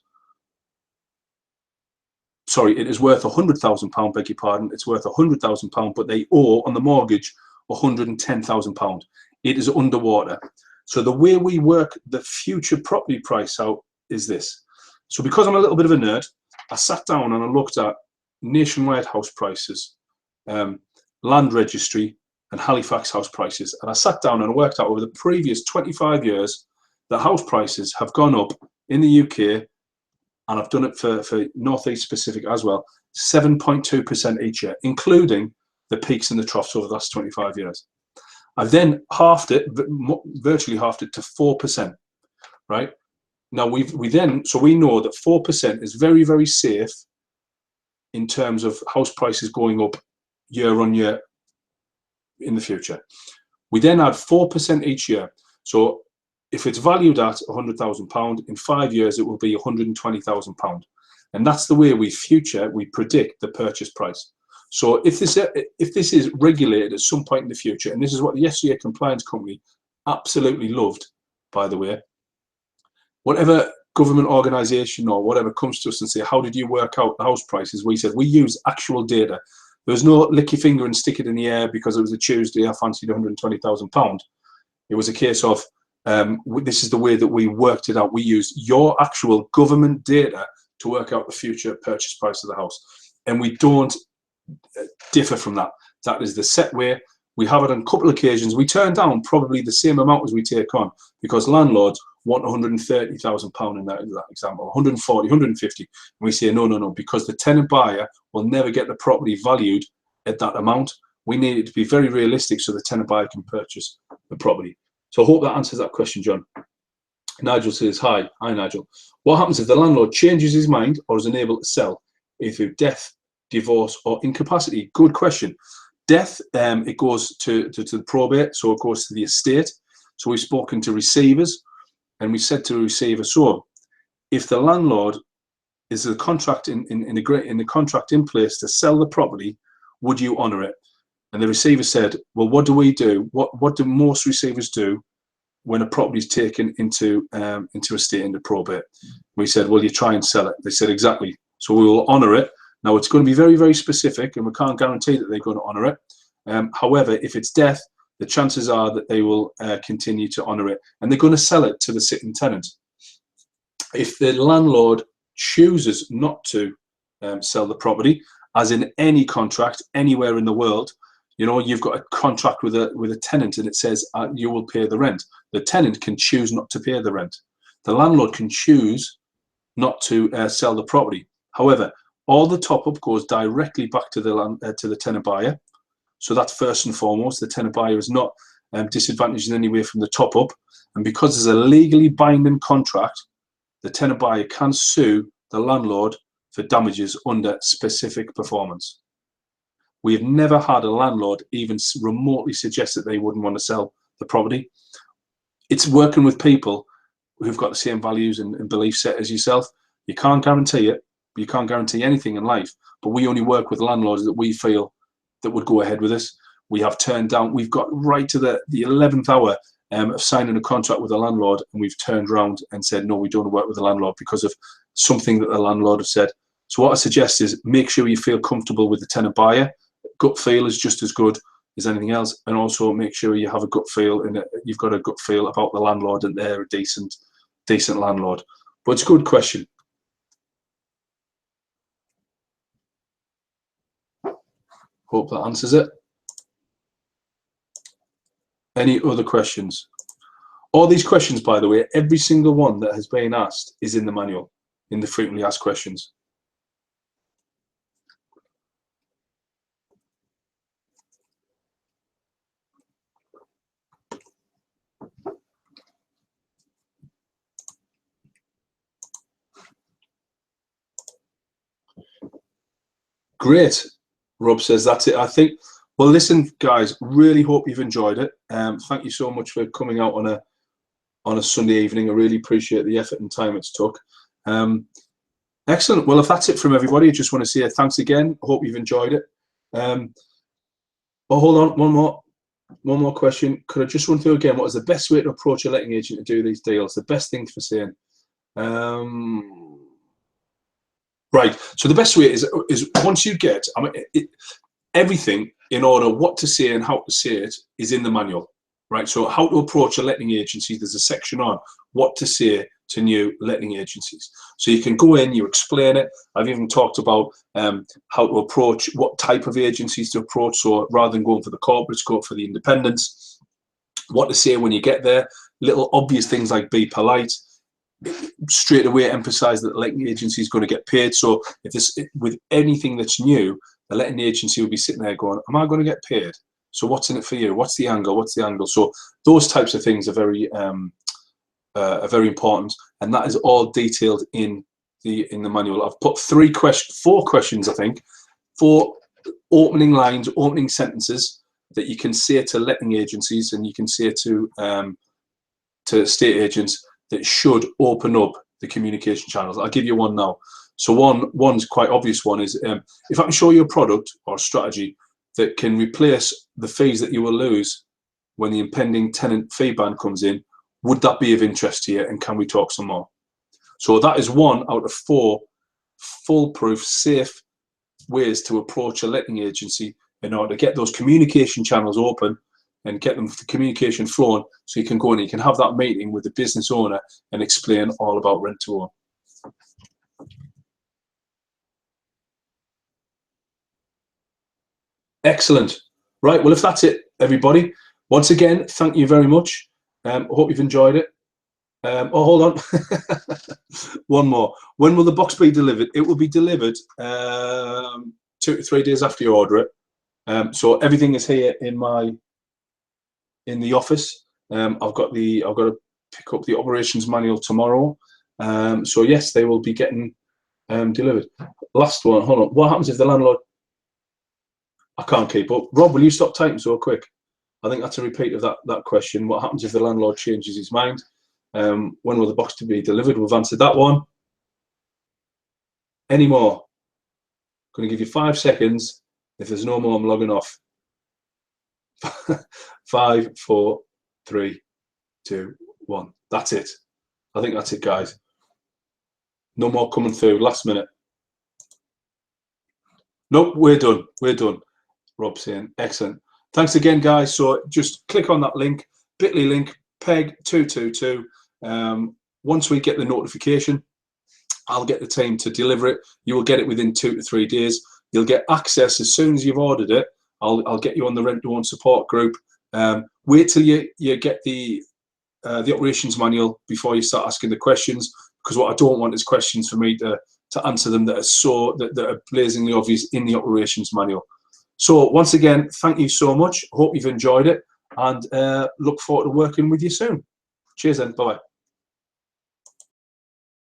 Sorry, it is worth £100,000, beg your pardon. It's worth £100,000, but they owe on the mortgage £110,000. It is underwater. So the way we work the future property price out is this. So because I'm a little bit of a nerd, I sat down and I looked at nationwide house prices, land registry, and Halifax house prices. And I sat down and worked out over the previous 25 years that house prices have gone up in the UK, and I've done it for North East specific as well, 7.2% each year, including the peaks and the troughs over the last 25 years. I've then halved it, virtually halved it to 4%, right? Now we know that 4% is very, very safe in terms of house prices going up year on year in the future. We then add 4% each year. So if it's valued at £100,000, in 5 years it will be £120,000. And that's the way we predict the purchase price. So if this is regulated at some point in the future, and this is what the FCA compliance company absolutely loved, by the way, whatever government organization or whatever comes to us and say, how did you work out the house prices? We said, we use actual data. There was no lick your finger and stick it in the air because it was a Tuesday, I fancied £120,000. It was a case of, this is the way that we worked it out. We used your actual government data to work out the future purchase price of the house. And we don't differ from that. That is the set way. We have it on a couple of occasions. We turn down probably the same amount as we take on because landlords want £130,000 in that example, 140, 150. And we say, no, because the tenant buyer will never get the property valued at that amount. We need it to be very realistic so the tenant buyer can purchase the property. So I hope that answers that question, John. Nigel says, hi Nigel. What happens if the landlord changes his mind or is unable to sell, either through death, divorce or incapacity? Good question. Death, it goes to the probate, so it goes to the estate. So we've spoken to receivers and we said to the receiver, so if the landlord is a contract in the contract in place to sell the property, would you honour it? And the receiver said, well, what do we do? What do most receivers do when a property is taken into estate into probate? We said, well, you try and sell it. They said, exactly. So we will honour it. Now, it's going to be very, very specific, and we can't guarantee that they're going to honour it. However, if it's death, the chances are that they will continue to honour it, and they're going to sell it to the sitting tenant. If the landlord chooses not to sell the property, as in any contract anywhere in the world, you know, you've got a contract with a tenant and it says you will pay the rent. The tenant can choose not to pay the rent. The landlord can choose not to sell the property. However, all the top-up goes directly back to the tenant buyer. So that's first and foremost. The tenant buyer is not disadvantaged in any way from the top-up. And because there's a legally binding contract, the tenant buyer can sue the landlord for damages under specific performance. We have never had a landlord even remotely suggest that they wouldn't want to sell the property. It's working with people who've got the same values and belief set as yourself. You can't guarantee it. You can't guarantee anything in life, but we only work with landlords that we feel that would go ahead with us. We have turned down, we've got right to the 11th hour of signing a contract with a landlord, and we've turned around and said, no, we don't work with the landlord because of something that the landlord has said. So what I suggest is make sure you feel comfortable with the tenant buyer. Gut feel is just as good as anything else, and also make sure you have a gut feel and you've got a gut feel about the landlord and they're a decent landlord. But it's a good question. Hope that answers it. Any other questions? All these questions, by the way, every single one that has been asked is in the manual, in the frequently asked questions. Great. Rob says that's it. I think, well, listen, guys, really hope you've enjoyed it. Thank you so much for coming out on a Sunday evening. I really appreciate the effort and time it's took. Excellent. Well, if that's it from everybody, I just want to say thanks again. I hope you've enjoyed it. Oh, hold on, one more question. Could I just run through again what is the best way to approach a letting agent to do these deals? The best thing for saying. Right. So the best way is once you get, everything in order what to say and how to say it is in the manual, right? So how to approach a letting agency, there's a section on what to say to new letting agencies. So you can go in, you explain it. I've even talked about how to approach, what type of agencies to approach. So rather than going for the corporates, go for the independents. What to say when you get there, little obvious things like be polite. Straight away emphasize that the letting agency is going to get paid. So if this, with anything that's new, the letting agency will be sitting there going, am I going to get paid? So what's in it for you? What's the angle? What's the angle? So those types of things are very important, and that is all detailed in the manual. I've put four questions, I think, 4 opening lines, opening sentences that you can say to letting agencies, and you can say to estate agents that should open up the communication channels. I'll give you one now. So one's quite obvious one is, if I can show you a product or a strategy that can replace the fees that you will lose when the impending tenant fee ban comes in, would that be of interest to you, and can we talk some more? So that is 1 out of 4 foolproof, safe ways to approach a letting agency in order to get those communication channels open and get them the communication flowing, so you can go and you can have that meeting with the business owner and explain all about rent to own. Excellent. Right, well, if that's it, everybody, once again, thank you very much. I hope you've enjoyed it. Oh, hold on. One more. When will the box be delivered? It will be delivered 2 to 3 days after you order it. So everything is here in the office. I've got to pick up the operations manual tomorrow. So yes, they will be getting delivered. Last one. Hold on. What happens if the landlord? I can't keep up. Rob, will you stop typing so quick? I think that's a repeat of that question. What happens if the landlord changes his mind? When will the box to be delivered? We've answered that one. Any more? Going to give you 5 seconds. If there's no more, I'm logging off. 5, 4, 3, 2, 1. That's it. I think that's it, guys. No more coming through. Last minute. Nope, we're done. We're done. Rob's saying, excellent. Thanks again, guys. So just click on that link, bit.ly link, PEG222. Once we get the notification, I'll get the team to deliver it. You will get it within 2 to 3 days. You'll get access as soon as you've ordered it. I'll get you on the Rent to Own support group. Wait till you get the operations manual before you start asking the questions, because what I don't want is questions for me to answer them that are blazingly obvious in the operations manual. So once again, thank you so much. Hope you've enjoyed it, and look forward to working with you soon. Cheers then. Bye-bye.